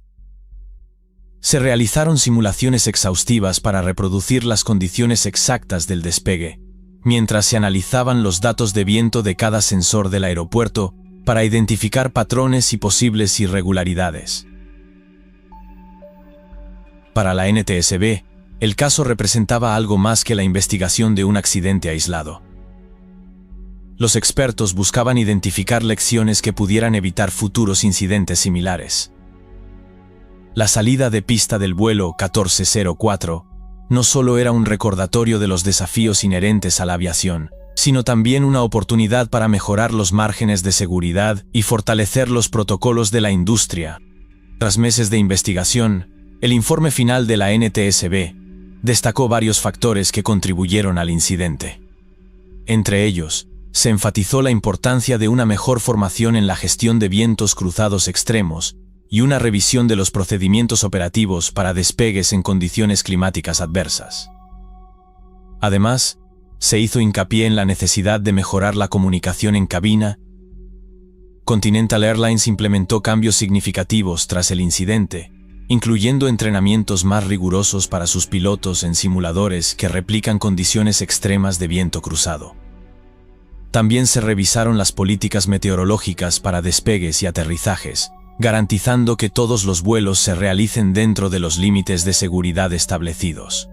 Se realizaron simulaciones exhaustivas para reproducir las condiciones exactas del despegue, mientras se analizaban los datos de viento de cada sensor del aeropuerto para identificar patrones y posibles irregularidades. Para la NTSB, el caso representaba algo más que la investigación de un accidente aislado. Los expertos buscaban identificar lecciones que pudieran evitar futuros incidentes similares. La salida de pista del vuelo 1404 no solo era un recordatorio de los desafíos inherentes a la aviación, sino también una oportunidad para mejorar los márgenes de seguridad y fortalecer los protocolos de la industria. Tras meses de investigación, el informe final de la NTSB destacó varios factores que contribuyeron al incidente. Entre ellos, se enfatizó la importancia de una mejor formación en la gestión de vientos cruzados extremos y una revisión de los procedimientos operativos para despegues en condiciones climáticas adversas. Además, se hizo hincapié en la necesidad de mejorar la comunicación en cabina. Continental Airlines implementó cambios significativos tras el incidente, incluyendo entrenamientos más rigurosos para sus pilotos en simuladores que replican condiciones extremas de viento cruzado. También se revisaron las políticas meteorológicas para despegues y aterrizajes, garantizando que todos los vuelos se realicen dentro de los límites de seguridad establecidos.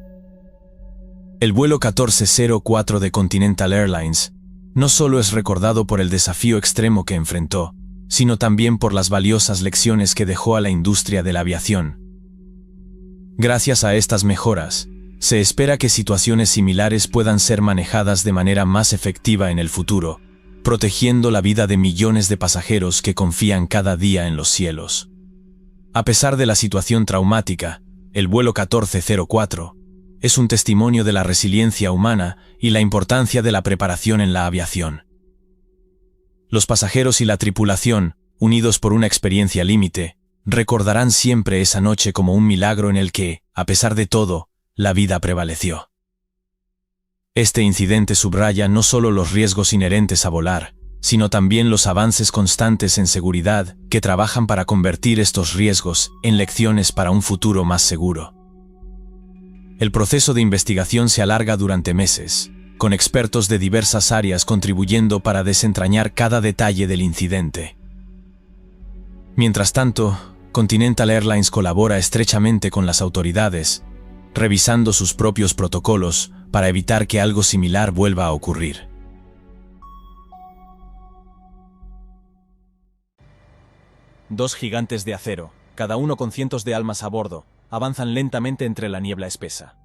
El vuelo 1404 de Continental Airlines no solo es recordado por el desafío extremo que enfrentó, sino también por las valiosas lecciones que dejó a la industria de la aviación. Gracias a estas mejoras, se espera que situaciones similares puedan ser manejadas de manera más efectiva en el futuro, protegiendo la vida de millones de pasajeros que confían cada día en los cielos. A pesar de la situación traumática, el vuelo 1404 es un testimonio de la resiliencia humana y la importancia de la preparación en la aviación. Los pasajeros y la tripulación, unidos por una experiencia límite, recordarán siempre esa noche como un milagro en el que, a pesar de todo, la vida prevaleció. Este incidente subraya no solo los riesgos inherentes a volar, sino también los avances constantes en seguridad que trabajan para convertir estos riesgos en lecciones para un futuro más seguro. El proceso de investigación se alarga durante meses, con expertos de diversas áreas contribuyendo para desentrañar cada detalle del incidente. Mientras tanto, Continental Airlines colabora estrechamente con las autoridades, revisando sus propios protocolos para evitar que algo similar vuelva a ocurrir. Dos gigantes de acero, cada uno con cientos de almas a bordo, avanzan lentamente entre la niebla espesa.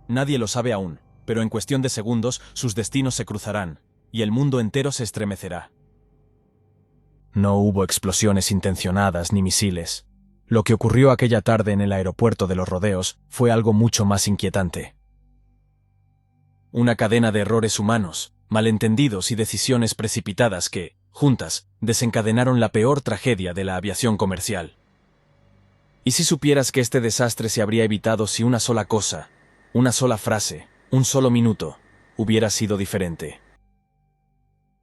Nadie lo sabe aún, pero en cuestión de segundos sus destinos se cruzarán, y el mundo entero se estremecerá. No hubo explosiones intencionadas ni misiles. Lo que ocurrió aquella tarde en el aeropuerto de Los Rodeos fue algo mucho más inquietante. Una cadena de errores humanos, malentendidos y decisiones precipitadas que, juntas, desencadenaron la peor tragedia de la aviación comercial. ¿Y si supieras que este desastre se habría evitado si una sola cosa, una sola frase, un solo minuto, hubiera sido diferente?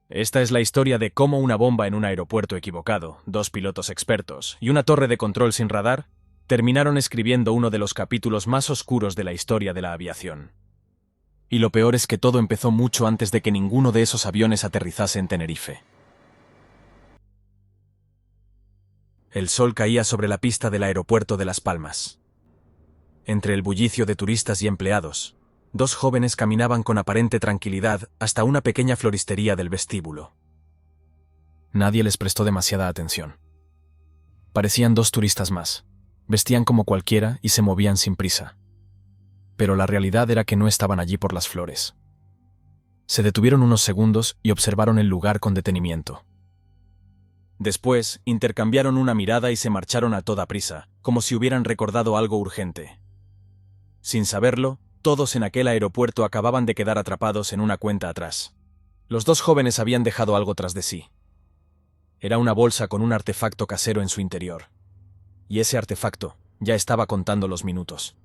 Esta es la historia de cómo una bomba en un aeropuerto equivocado, 2 pilotos expertos y una torre de control sin radar terminaron escribiendo uno de los capítulos más oscuros de la historia de la aviación. Y lo peor es que todo empezó mucho antes de que ninguno de esos aviones aterrizase en Tenerife. El sol caía sobre la pista del aeropuerto de Las Palmas. Entre el bullicio de turistas y empleados, 2 jóvenes caminaban con aparente tranquilidad hasta una pequeña floristería del vestíbulo. Nadie les prestó demasiada atención. Parecían 2 turistas más. Vestían como cualquiera y se movían sin prisa. Pero la realidad era que no estaban allí por las flores. Se detuvieron unos segundos y observaron el lugar con detenimiento. Después, intercambiaron una mirada y se marcharon a toda prisa, como si hubieran recordado algo urgente. Sin saberlo, todos en aquel aeropuerto acababan de quedar atrapados en una cuenta atrás. Los 2 jóvenes habían dejado algo tras de sí. Era una bolsa con un artefacto casero en su interior. Y ese artefacto ya estaba contando los minutos.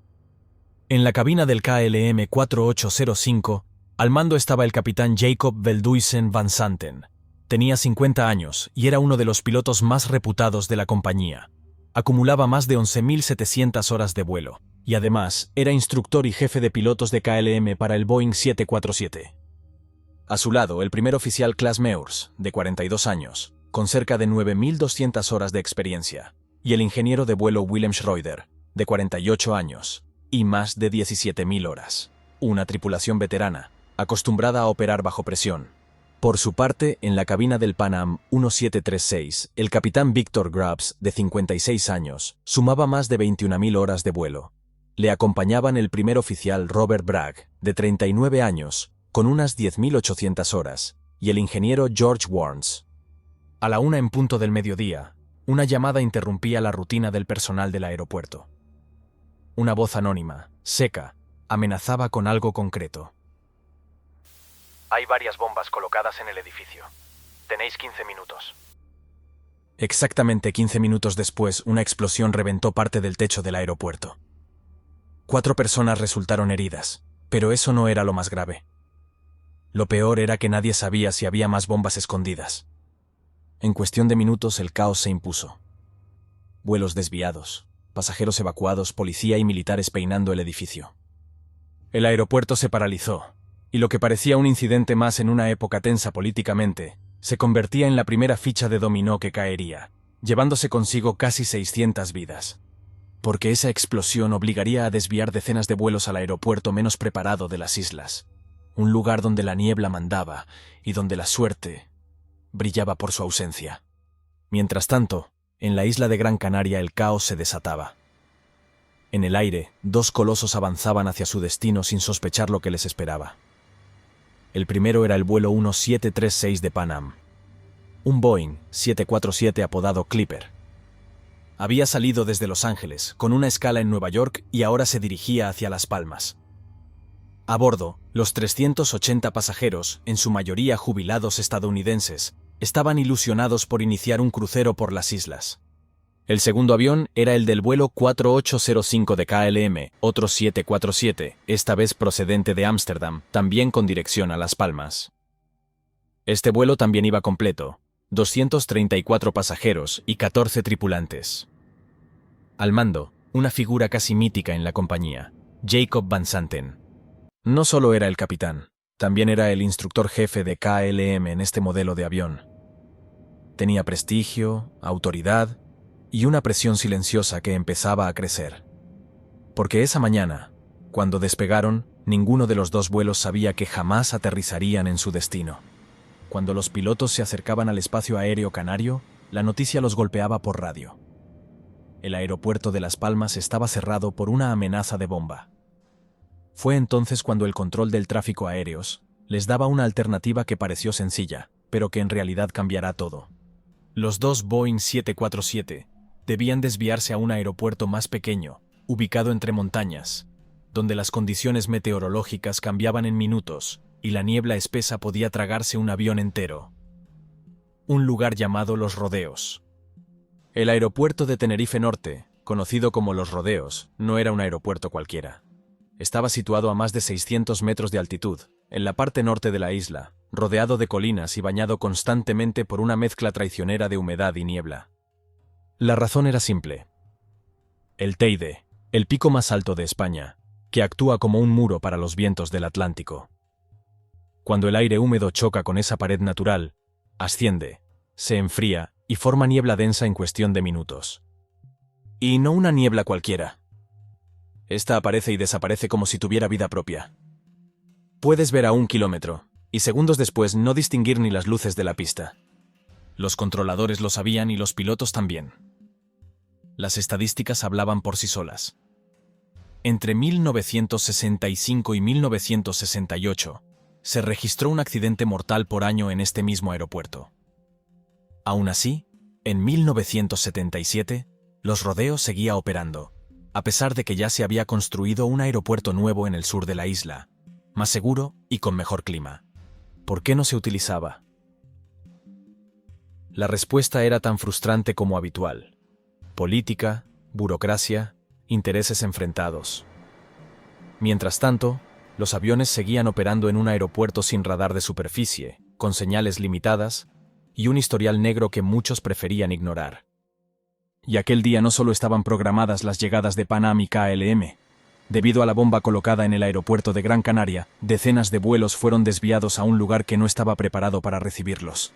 En la cabina del KLM 4805, al mando estaba el capitán Jacob Veldhuisen van Santen. Tenía 50 años y era uno de los pilotos más reputados de la compañía. Acumulaba más de 11.700 horas de vuelo, y además era instructor y jefe de pilotos de KLM para el Boeing 747. A su lado, el primer oficial Klaas Meurs, de 42 años, con cerca de 9.200 horas de experiencia, y el ingeniero de vuelo Willem Schroeder, de 48 años, y más de 17.000 horas. Una tripulación veterana, acostumbrada a operar bajo presión. Por su parte, en la cabina del Pan Am 1736, el capitán Victor Grubbs, de 56 años, sumaba más de 21.000 horas de vuelo. Le acompañaban el primer oficial Robert Bragg, de 39 años, con unas 10.800 horas, y el ingeniero George Warnes. A la 1 en punto del mediodía, una llamada interrumpía la rutina del personal del aeropuerto. Una voz anónima, seca, amenazaba con algo concreto. Hay varias bombas colocadas en el edificio. Tenéis 15 minutos. Exactamente 15 minutos después, una explosión reventó parte del techo del aeropuerto. 4 personas resultaron heridas, pero eso no era lo más grave. Lo peor era que nadie sabía si había más bombas escondidas. En cuestión de minutos el caos se impuso. Vuelos desviados, pasajeros evacuados, policía y militares peinando el edificio. El aeropuerto se paralizó, y lo que parecía un incidente más en una época tensa políticamente, se convertía en la primera ficha de dominó que caería, llevándose consigo casi 600 vidas. Porque esa explosión obligaría a desviar decenas de vuelos al aeropuerto menos preparado de las islas, un lugar donde la niebla mandaba y donde la suerte brillaba por su ausencia. Mientras tanto, en la isla de Gran Canaria el caos se desataba. En el aire, 2 colosos avanzaban hacia su destino sin sospechar lo que les esperaba. El primero era el vuelo 1736 de Pan Am, un Boeing 747 apodado Clipper. Había salido desde Los Ángeles, con una escala en Nueva York, y ahora se dirigía hacia Las Palmas. A bordo, los 380 pasajeros, en su mayoría jubilados estadounidenses, estaban ilusionados por iniciar un crucero por las islas. El segundo avión era el del vuelo 4805 de KLM, otro 747, esta vez procedente de Ámsterdam, también con dirección a Las Palmas. Este vuelo también iba completo, 234 pasajeros y 14 tripulantes. Al mando, una figura casi mítica en la compañía, Jacob van Santen. No solo era el capitán, también era el instructor jefe de KLM en este modelo de avión. Tenía prestigio, autoridad y una presión silenciosa que empezaba a crecer. Porque esa mañana, cuando despegaron, ninguno de los 2 vuelos sabía que jamás aterrizarían en su destino. Cuando los pilotos se acercaban al espacio aéreo canario, la noticia los golpeaba por radio. El aeropuerto de Las Palmas estaba cerrado por una amenaza de bomba. Fue entonces cuando el control del tráfico aéreos les daba una alternativa que pareció sencilla, pero que en realidad cambiará todo. Los 2 Boeing 747 debían desviarse a un aeropuerto más pequeño, ubicado entre montañas, donde las condiciones meteorológicas cambiaban en minutos y la niebla espesa podía tragarse un avión entero. Un lugar llamado Los Rodeos. El aeropuerto de Tenerife Norte conocido como Los Rodeos, no era un aeropuerto cualquiera. Estaba situado a más de 600 metros de altitud, en la parte norte de la isla, rodeado de colinas y bañado constantemente por una mezcla traicionera de humedad y niebla. La razón era simple. El Teide, el pico más alto de España, que actúa como un muro para los vientos del Atlántico. Cuando el aire húmedo choca con esa pared natural, asciende, se enfría y forma niebla densa en cuestión de minutos. Y no una niebla cualquiera. Esta aparece y desaparece como si tuviera vida propia. Puedes ver a 1 kilómetro, y segundos después no distinguir ni las luces de la pista. Los controladores lo sabían y los pilotos también. Las estadísticas hablaban por sí solas. Entre 1965 y 1968, se registró un accidente mortal por año en este mismo aeropuerto. Aún así, en 1977, Los Rodeos seguía operando, a pesar de que ya se había construido un aeropuerto nuevo en el sur de la isla, más seguro y con mejor clima. ¿Por qué no se utilizaba? La respuesta era tan frustrante como habitual. Política, burocracia, intereses enfrentados. Mientras tanto, los aviones seguían operando en un aeropuerto sin radar de superficie, con señales limitadas y un historial negro que muchos preferían ignorar. Y aquel día no solo estaban programadas las llegadas de Pan Am y KLM. Debido a la bomba colocada en el aeropuerto de Gran Canaria, decenas de vuelos fueron desviados a un lugar que no estaba preparado para recibirlos.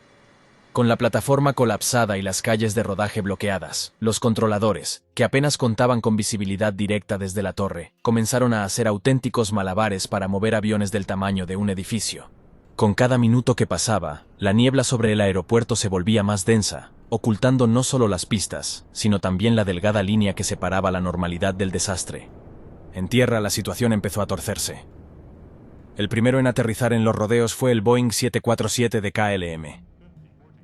Con la plataforma colapsada y las calles de rodaje bloqueadas, los controladores, que apenas contaban con visibilidad directa desde la torre, comenzaron a hacer auténticos malabares para mover aviones del tamaño de un edificio. Con cada minuto que pasaba, la niebla sobre el aeropuerto se volvía más densa, ocultando no solo las pistas, sino también la delgada línea que separaba la normalidad del desastre. En tierra la situación empezó a torcerse. El primero en aterrizar en Los Rodeos fue el Boeing 747 de KLM.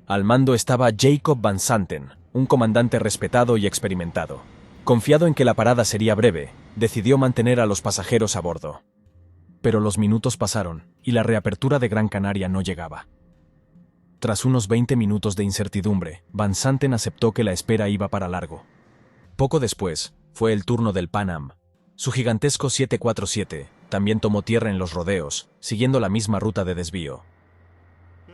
Al mando estaba Jacob Van Santen, un comandante respetado y experimentado. Confiado en que la parada sería breve, decidió mantener a los pasajeros a bordo. Pero los minutos pasaron, y la reapertura de Gran Canaria no llegaba. Tras unos 20 minutos de incertidumbre, Van Santen aceptó que la espera iba para largo. Poco después, fue el turno del Pan Am. Su gigantesco 747 también tomó tierra en Los Rodeos, siguiendo la misma ruta de desvío.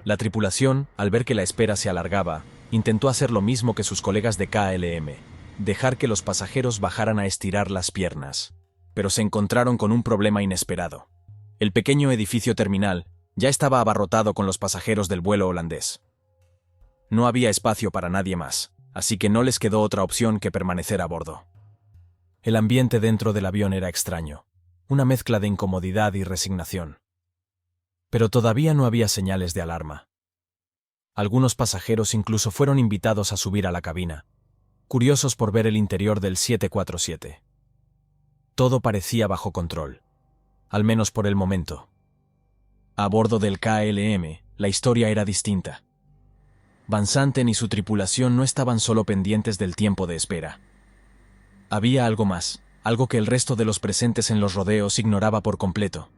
La tripulación, al ver que la espera se alargaba, intentó hacer lo mismo que sus colegas de KLM, dejar que los pasajeros bajaran a estirar las piernas. Pero se encontraron con un problema inesperado. El pequeño edificio terminal ya estaba abarrotado con los pasajeros del vuelo holandés. No había espacio para nadie más, así que no les quedó otra opción que permanecer a bordo. El ambiente dentro del avión era extraño, una mezcla de incomodidad y resignación. Pero todavía no había señales de alarma. Algunos pasajeros incluso fueron invitados a subir a la cabina, curiosos por ver el interior del 747. Todo parecía bajo control, al menos por el momento. A bordo del KLM, la historia era distinta. Van Santen y su tripulación no estaban solo pendientes del tiempo de espera. Había algo más, algo que el resto de los presentes en Los Rodeos ignoraba por completo.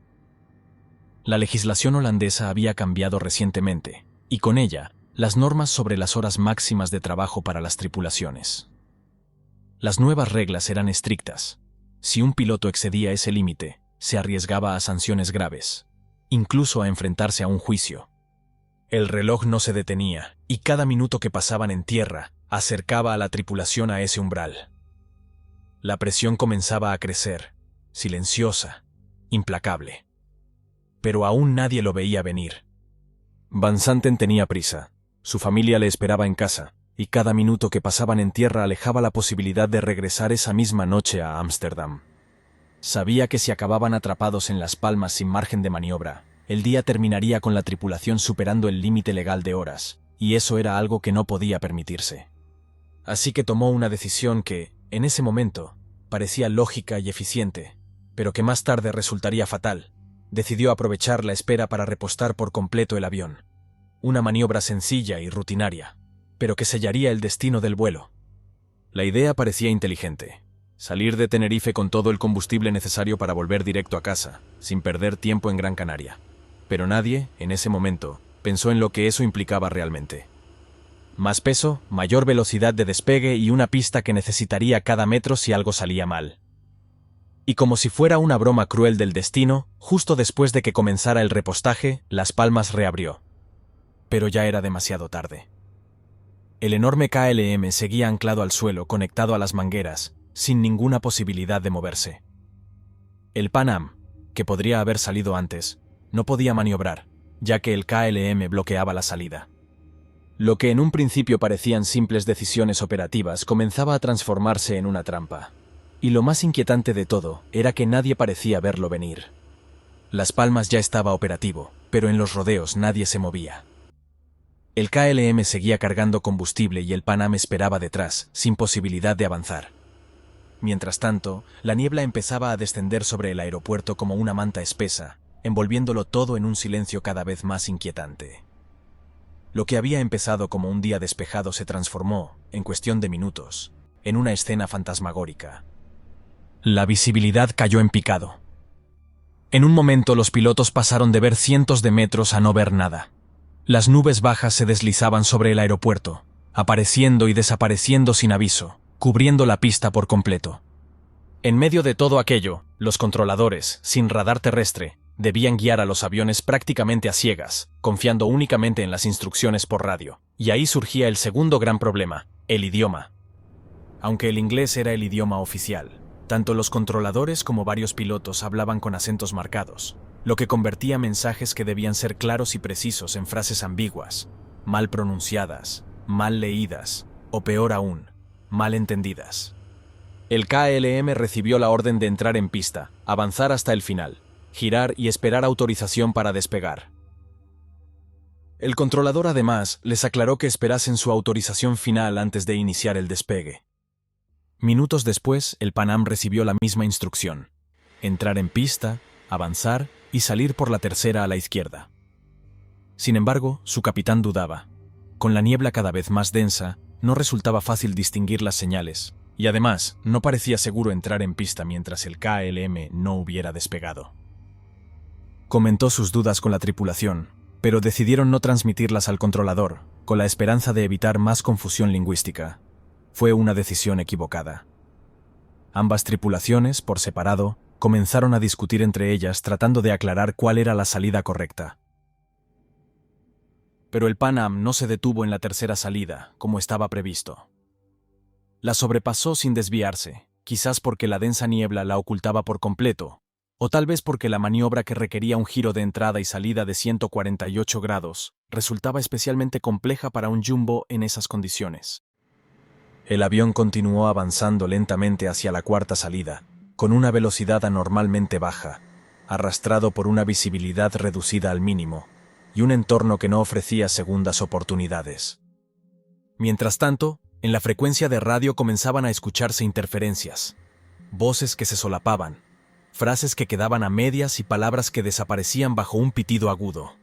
La legislación holandesa había cambiado recientemente, y con ella, las normas sobre las horas máximas de trabajo para las tripulaciones. Las nuevas reglas eran estrictas. Si un piloto excedía ese límite, se arriesgaba a sanciones graves, incluso a enfrentarse a un juicio. El reloj no se detenía, y cada minuto que pasaban en tierra acercaba a la tripulación a ese umbral. La presión comenzaba a crecer, silenciosa, implacable. Pero aún nadie lo veía venir. Van Santen tenía prisa, su familia le esperaba en casa, y cada minuto que pasaban en tierra alejaba la posibilidad de regresar esa misma noche a Ámsterdam. Sabía que si acababan atrapados en Las Palmas sin margen de maniobra, el día terminaría con la tripulación superando el límite legal de horas, y eso era algo que no podía permitirse. Así que tomó una decisión que, en ese momento, parecía lógica y eficiente, pero que más tarde resultaría fatal. Decidió aprovechar la espera para repostar por completo el avión. Una maniobra sencilla y rutinaria, pero que sellaría el destino del vuelo. La idea parecía inteligente. Salir de Tenerife con todo el combustible necesario para volver directo a casa, sin perder tiempo en Gran Canaria. Pero nadie, en ese momento, pensó en lo que eso implicaba realmente. Más peso, mayor velocidad de despegue y una pista que necesitaría cada metro si algo salía mal. Y como si fuera una broma cruel del destino, justo después de que comenzara el repostaje, Las Palmas reabrió. Pero ya era demasiado tarde. El enorme KLM seguía anclado al suelo, conectado a las mangueras, sin ninguna posibilidad de moverse. El Pan Am, que podría haber salido antes, no podía maniobrar, ya que el KLM bloqueaba la salida. Lo que en un principio parecían simples decisiones operativas comenzaba a transformarse en una trampa. Y lo más inquietante de todo era que nadie parecía verlo venir. Las Palmas ya estaba operativo, pero en los rodeos nadie se movía. El KLM seguía cargando combustible y el Pan Am esperaba detrás, sin posibilidad de avanzar. Mientras tanto, la niebla empezaba a descender sobre el aeropuerto como una manta espesa, envolviéndolo todo en un silencio cada vez más inquietante. Lo que había empezado como un día despejado se transformó, en cuestión de minutos, en una escena fantasmagórica. La visibilidad cayó en picado. En un momento los pilotos pasaron de ver cientos de metros a no ver nada. Las nubes bajas se deslizaban sobre el aeropuerto, apareciendo y desapareciendo sin aviso, cubriendo la pista por completo. En medio de todo aquello, los controladores, sin radar terrestre, debían guiar a los aviones prácticamente a ciegas, confiando únicamente en las instrucciones por radio. Y ahí surgía el segundo gran problema, el idioma. Aunque el inglés era el idioma oficial, tanto los controladores como varios pilotos hablaban con acentos marcados, lo que convertía mensajes que debían ser claros y precisos en frases ambiguas, mal pronunciadas, mal leídas, o peor aún, mal entendidas. El KLM recibió la orden de entrar en pista, avanzar hasta el final, girar y esperar autorización para despegar. El controlador además les aclaró que esperasen su autorización final antes de iniciar el despegue. Minutos después, el Pan Am recibió la misma instrucción: entrar en pista, avanzar y salir por la tercera a la izquierda. Sin embargo, su capitán dudaba. Con la niebla cada vez más densa, no resultaba fácil distinguir las señales, y además, no parecía seguro entrar en pista mientras el KLM no hubiera despegado. Comentó sus dudas con la tripulación, pero decidieron no transmitirlas al controlador, con la esperanza de evitar más confusión lingüística. Fue una decisión equivocada. Ambas tripulaciones, por separado, comenzaron a discutir entre ellas tratando de aclarar cuál era la salida correcta. Pero el Pan Am no se detuvo en la tercera salida, como estaba previsto. La sobrepasó sin desviarse, quizás porque la densa niebla la ocultaba por completo, o tal vez porque la maniobra que requería un giro de entrada y salida de 148 grados resultaba especialmente compleja para un jumbo en esas condiciones. El avión continuó avanzando lentamente hacia la cuarta salida, con una velocidad anormalmente baja, arrastrado por una visibilidad reducida al mínimo, y un entorno que no ofrecía segundas oportunidades. Mientras tanto, en la frecuencia de radio comenzaban a escucharse interferencias, voces que se solapaban, frases que quedaban a medias y palabras que desaparecían bajo un pitido agudo.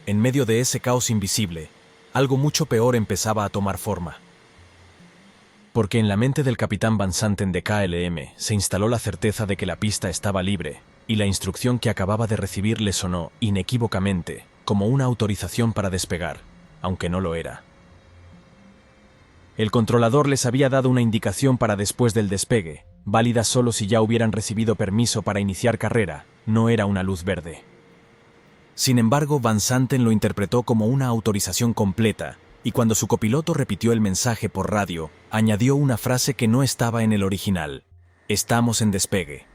En medio de ese caos invisible, algo mucho peor empezaba a tomar forma. Porque en la mente del capitán Van Santen de KLM se instaló la certeza de que la pista estaba libre, y la instrucción que acababa de recibir le sonó, inequívocamente, como una autorización para despegar, aunque no lo era. El controlador les había dado una indicación para después del despegue, válida solo si ya hubieran recibido permiso para iniciar carrera, no era una luz verde. Sin embargo, Van Santen lo interpretó como una autorización completa, y cuando su copiloto repitió el mensaje por radio, añadió una frase que no estaba en el original: «Estamos en despegue».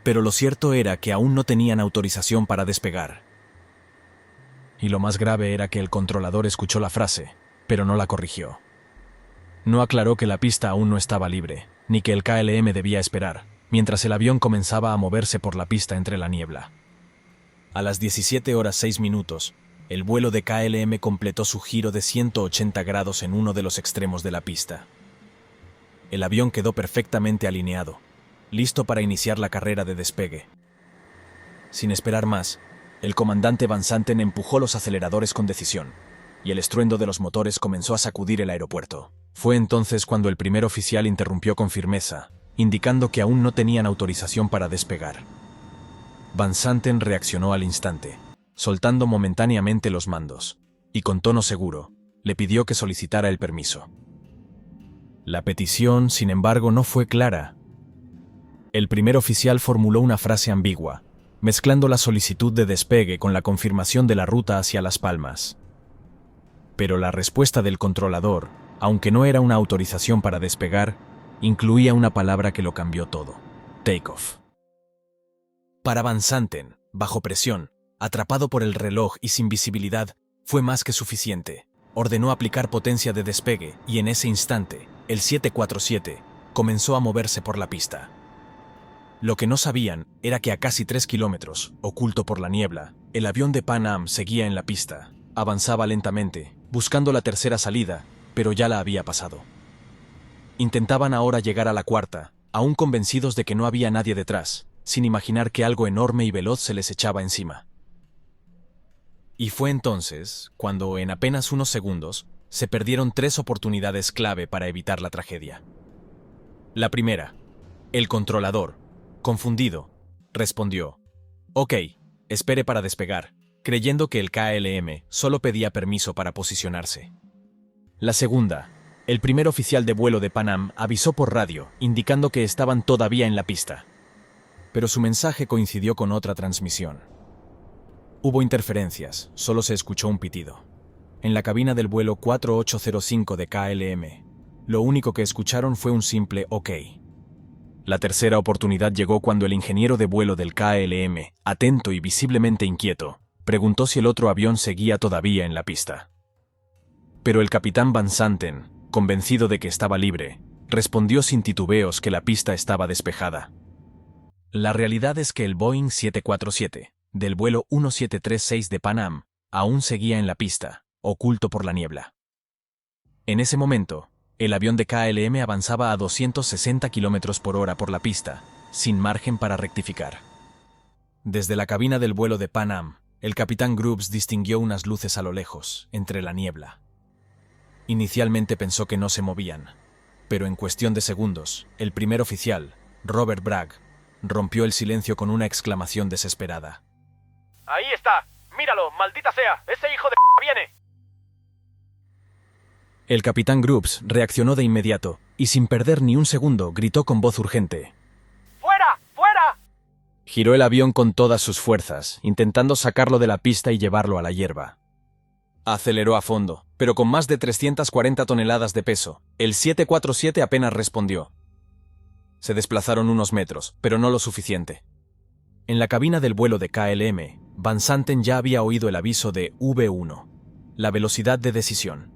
Pero lo cierto era que aún no tenían autorización para despegar. Y lo más grave era que el controlador escuchó la frase, pero no la corrigió. No aclaró que la pista aún no estaba libre, ni que el KLM debía esperar, mientras el avión comenzaba a moverse por la pista entre la niebla. A las 17:06, el vuelo de KLM completó su giro de 180 grados en uno de los extremos de la pista. El avión quedó perfectamente alineado, listo para iniciar la carrera de despegue. Sin esperar más, el comandante Van Santen empujó los aceleradores con decisión, y el estruendo de los motores comenzó a sacudir el aeropuerto. Fue entonces cuando el primer oficial interrumpió con firmeza, indicando que aún no tenían autorización para despegar. Van Santen reaccionó al instante, soltando momentáneamente los mandos, y con tono seguro, le pidió que solicitara el permiso. La petición, sin embargo, no fue clara. El primer oficial formuló una frase ambigua, mezclando la solicitud de despegue con la confirmación de la ruta hacia Las Palmas. Pero la respuesta del controlador, aunque no era una autorización para despegar, incluía una palabra que lo cambió todo: take-off. Para Van Santen, bajo presión, atrapado por el reloj y sin visibilidad, fue más que suficiente. Ordenó aplicar potencia de despegue y en ese instante, el 747 comenzó a moverse por la pista. Lo que no sabían era que a casi 3 kilómetros, oculto por la niebla, el avión de Pan Am seguía en la pista. Avanzaba lentamente, buscando la tercera salida, pero ya la había pasado. Intentaban ahora llegar a la cuarta, aún convencidos de que no había nadie detrás, sin imaginar que algo enorme y veloz se les echaba encima. Y fue entonces cuando, en apenas unos segundos, se perdieron 3 oportunidades clave para evitar la tragedia. La primera, el controlador, confundido, respondió: «Ok, espere para despegar», creyendo que el KLM solo pedía permiso para posicionarse. La segunda, el primer oficial de vuelo de Pan Am avisó por radio, indicando que estaban todavía en la pista. Pero su mensaje coincidió con otra transmisión. Hubo interferencias, solo se escuchó un pitido. En la cabina del vuelo 4805 de KLM, lo único que escucharon fue un simple «ok». La tercera oportunidad llegó cuando el ingeniero de vuelo del KLM, atento y visiblemente inquieto, preguntó si el otro avión seguía todavía en la pista. Pero el capitán Van Santen, convencido de que estaba libre, respondió sin titubeos que la pista estaba despejada. La realidad es que el Boeing 747, del vuelo 1736 de Pan Am, aún seguía en la pista, oculto por la niebla. En ese momento, el avión de KLM avanzaba a 260 km por hora por la pista, sin margen para rectificar. Desde la cabina del vuelo de Pan Am, el capitán Grubbs distinguió unas luces a lo lejos, entre la niebla. Inicialmente pensó que no se movían, pero en cuestión de segundos, el primer oficial, Robert Bragg, rompió el silencio con una exclamación desesperada. ¡Ahí está! ¡Míralo! ¡Maldita sea! ¡Ese hijo de viene! El capitán Grubbs reaccionó de inmediato y sin perder ni un segundo gritó con voz urgente: ¡Fuera! ¡Fuera! Giró el avión con todas sus fuerzas, intentando sacarlo de la pista y llevarlo a la hierba. Aceleró a fondo, pero con más de 340 toneladas de peso, el 747 apenas respondió. Se desplazaron unos metros, pero no lo suficiente. En la cabina del vuelo de KLM, Van Santen ya había oído el aviso de V1, la velocidad de decisión.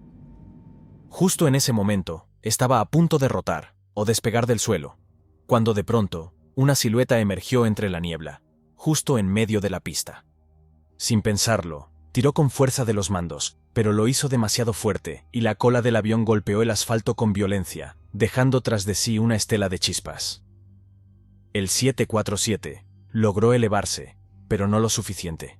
Justo en ese momento, estaba a punto de rotar, o despegar del suelo, cuando de pronto, una silueta emergió entre la niebla, justo en medio de la pista. Sin pensarlo, tiró con fuerza de los mandos, pero lo hizo demasiado fuerte, y la cola del avión golpeó el asfalto con violencia, dejando tras de sí una estela de chispas. El 747 logró elevarse, pero no lo suficiente.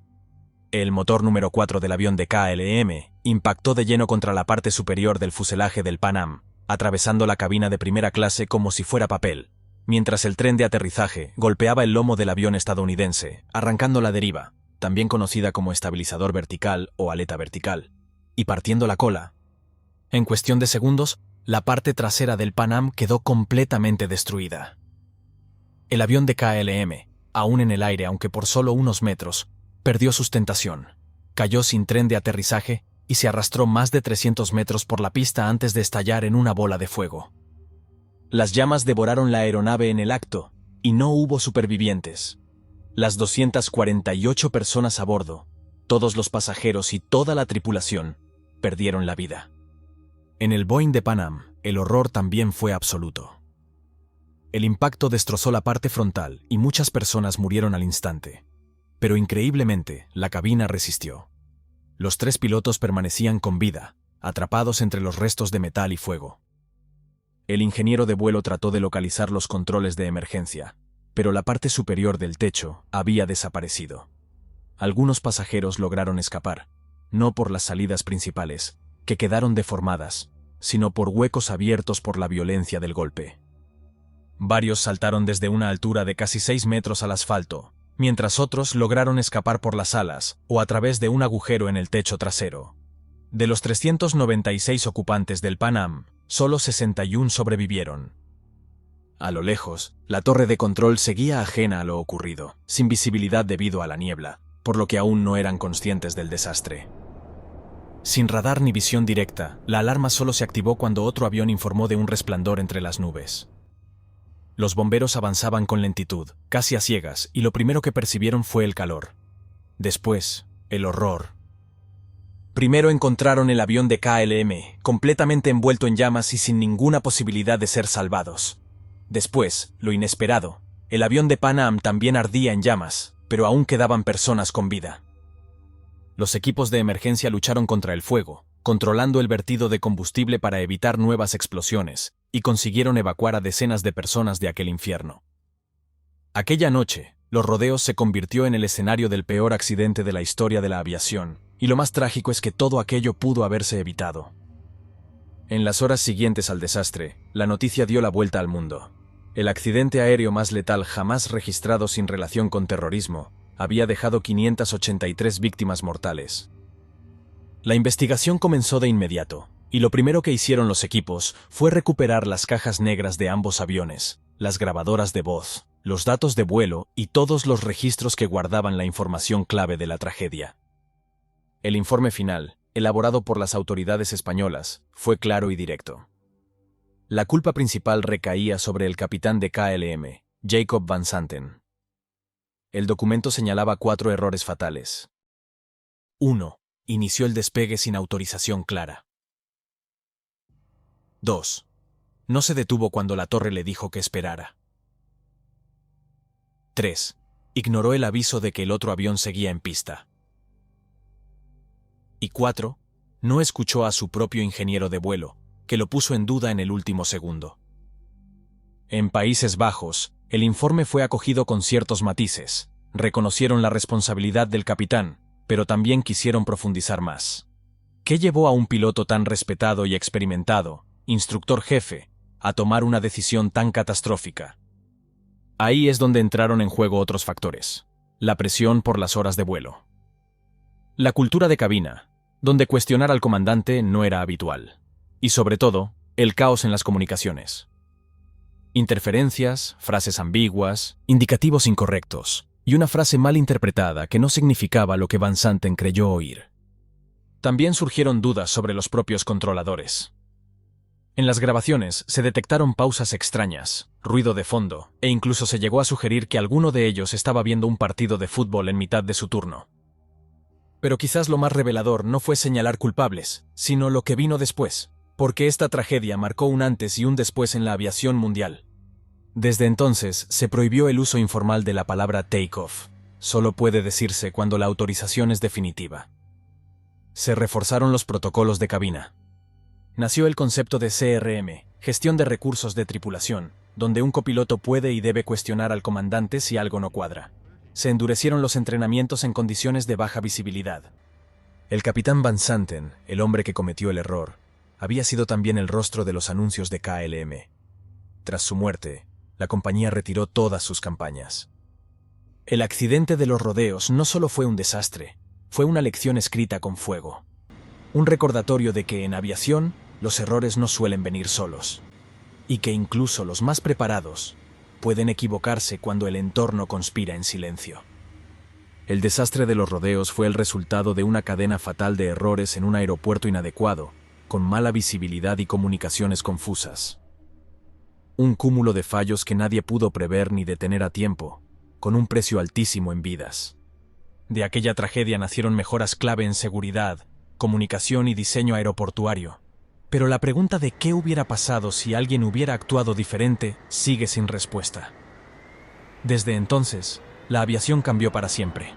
El motor número 4 del avión de KLM impactó de lleno contra la parte superior del fuselaje del Pan Am, atravesando la cabina de primera clase como si fuera papel, mientras el tren de aterrizaje golpeaba el lomo del avión estadounidense, arrancando la deriva, también conocida como estabilizador vertical o aleta vertical, y partiendo la cola. En cuestión de segundos, la parte trasera del Pan Am quedó completamente destruida. El avión de KLM, aún en el aire aunque por solo unos metros, perdió sustentación, cayó sin tren de aterrizaje y se arrastró más de 300 metros por la pista antes de estallar en una bola de fuego. Las llamas devoraron la aeronave en el acto, y no hubo supervivientes. Las 248 personas a bordo, todos los pasajeros y toda la tripulación, perdieron la vida. En el Boeing de Pan Am, el horror también fue absoluto. El impacto destrozó la parte frontal y muchas personas murieron al instante. Pero increíblemente, la cabina resistió. Los 3 pilotos permanecían con vida, atrapados entre los restos de metal y fuego. El ingeniero de vuelo trató de localizar los controles de emergencia, pero la parte superior del techo había desaparecido. Algunos pasajeros lograron escapar, no por las salidas principales, que quedaron deformadas, sino por huecos abiertos por la violencia del golpe. Varios saltaron desde una altura de casi 6 metros al asfalto, mientras otros lograron escapar por las alas o a través de un agujero en el techo trasero. De los 396 ocupantes del Pan Am, solo 61 sobrevivieron. A lo lejos, la torre de control seguía ajena a lo ocurrido, sin visibilidad debido a la niebla, por lo que aún no eran conscientes del desastre. Sin radar ni visión directa, la alarma solo se activó cuando otro avión informó de un resplandor entre las nubes. Los bomberos avanzaban con lentitud, casi a ciegas, y lo primero que percibieron fue el calor. Después, el horror. Primero encontraron el avión de KLM, completamente envuelto en llamas y sin ninguna posibilidad de ser salvados. Después, lo inesperado, el avión de Pan Am también ardía en llamas, pero aún quedaban personas con vida. Los equipos de emergencia lucharon contra el fuego, controlando el vertido de combustible para evitar nuevas explosiones, y consiguieron evacuar a decenas de personas de aquel infierno. Aquella noche, Los Rodeos se convirtió en el escenario del peor accidente de la historia de la aviación, y lo más trágico es que todo aquello pudo haberse evitado. En las horas siguientes al desastre, la noticia dio la vuelta al mundo. El accidente aéreo más letal jamás registrado sin relación con terrorismo había dejado 583 víctimas mortales. La investigación comenzó de inmediato, y lo primero que hicieron los equipos fue recuperar las cajas negras de ambos aviones, las grabadoras de voz, los datos de vuelo y todos los registros que guardaban la información clave de la tragedia. El informe final, elaborado por las autoridades españolas, fue claro y directo. La culpa principal recaía sobre el capitán de KLM, Jacob Van Santen. El documento señalaba 4 errores fatales. 1. Inició el despegue sin autorización clara. 2. No se detuvo cuando la torre le dijo que esperara. 3. Ignoró el aviso de que el otro avión seguía en pista. Y 4. No escuchó a su propio ingeniero de vuelo, que lo puso en duda en el último segundo. En Países Bajos, el informe fue acogido con ciertos matices. Reconocieron la responsabilidad del capitán, pero también quisieron profundizar más. ¿Qué llevó a un piloto tan respetado y experimentado, instructor jefe, a tomar una decisión tan catastrófica? Ahí es donde entraron en juego otros factores. La presión por las horas de vuelo. La cultura de cabina, donde cuestionar al comandante no era habitual. Y sobre todo, el caos en las comunicaciones. Interferencias, frases ambiguas, indicativos incorrectos, y una frase mal interpretada que no significaba lo que Van Santen creyó oír. También surgieron dudas sobre los propios controladores. En las grabaciones se detectaron pausas extrañas, ruido de fondo, e incluso se llegó a sugerir que alguno de ellos estaba viendo un partido de fútbol en mitad de su turno. Pero quizás lo más revelador no fue señalar culpables, sino lo que vino después, porque esta tragedia marcó un antes y un después en la aviación mundial. Desde entonces se prohibió el uso informal de la palabra take-off. Solo puede decirse cuando la autorización es definitiva. Se reforzaron los protocolos de cabina. Nació el concepto de CRM, gestión de recursos de tripulación, donde un copiloto puede y debe cuestionar al comandante si algo no cuadra. Se endurecieron los entrenamientos en condiciones de baja visibilidad. El capitán Van Santen, el hombre que cometió el error, había sido también el rostro de los anuncios de KLM. Tras su muerte, la compañía retiró todas sus campañas. El accidente de Los Rodeos no solo fue un desastre, fue una lección escrita con fuego. Un recordatorio de que en aviación los errores no suelen venir solos, y que incluso los más preparados pueden equivocarse cuando el entorno conspira en silencio. El desastre de Los Rodeos fue el resultado de una cadena fatal de errores en un aeropuerto inadecuado, con mala visibilidad y comunicaciones confusas. Un cúmulo de fallos que nadie pudo prever ni detener a tiempo, con un precio altísimo en vidas. De aquella tragedia nacieron mejoras clave en seguridad, comunicación y diseño aeroportuario. Pero la pregunta de qué hubiera pasado si alguien hubiera actuado diferente sigue sin respuesta. Desde entonces, la aviación cambió para siempre.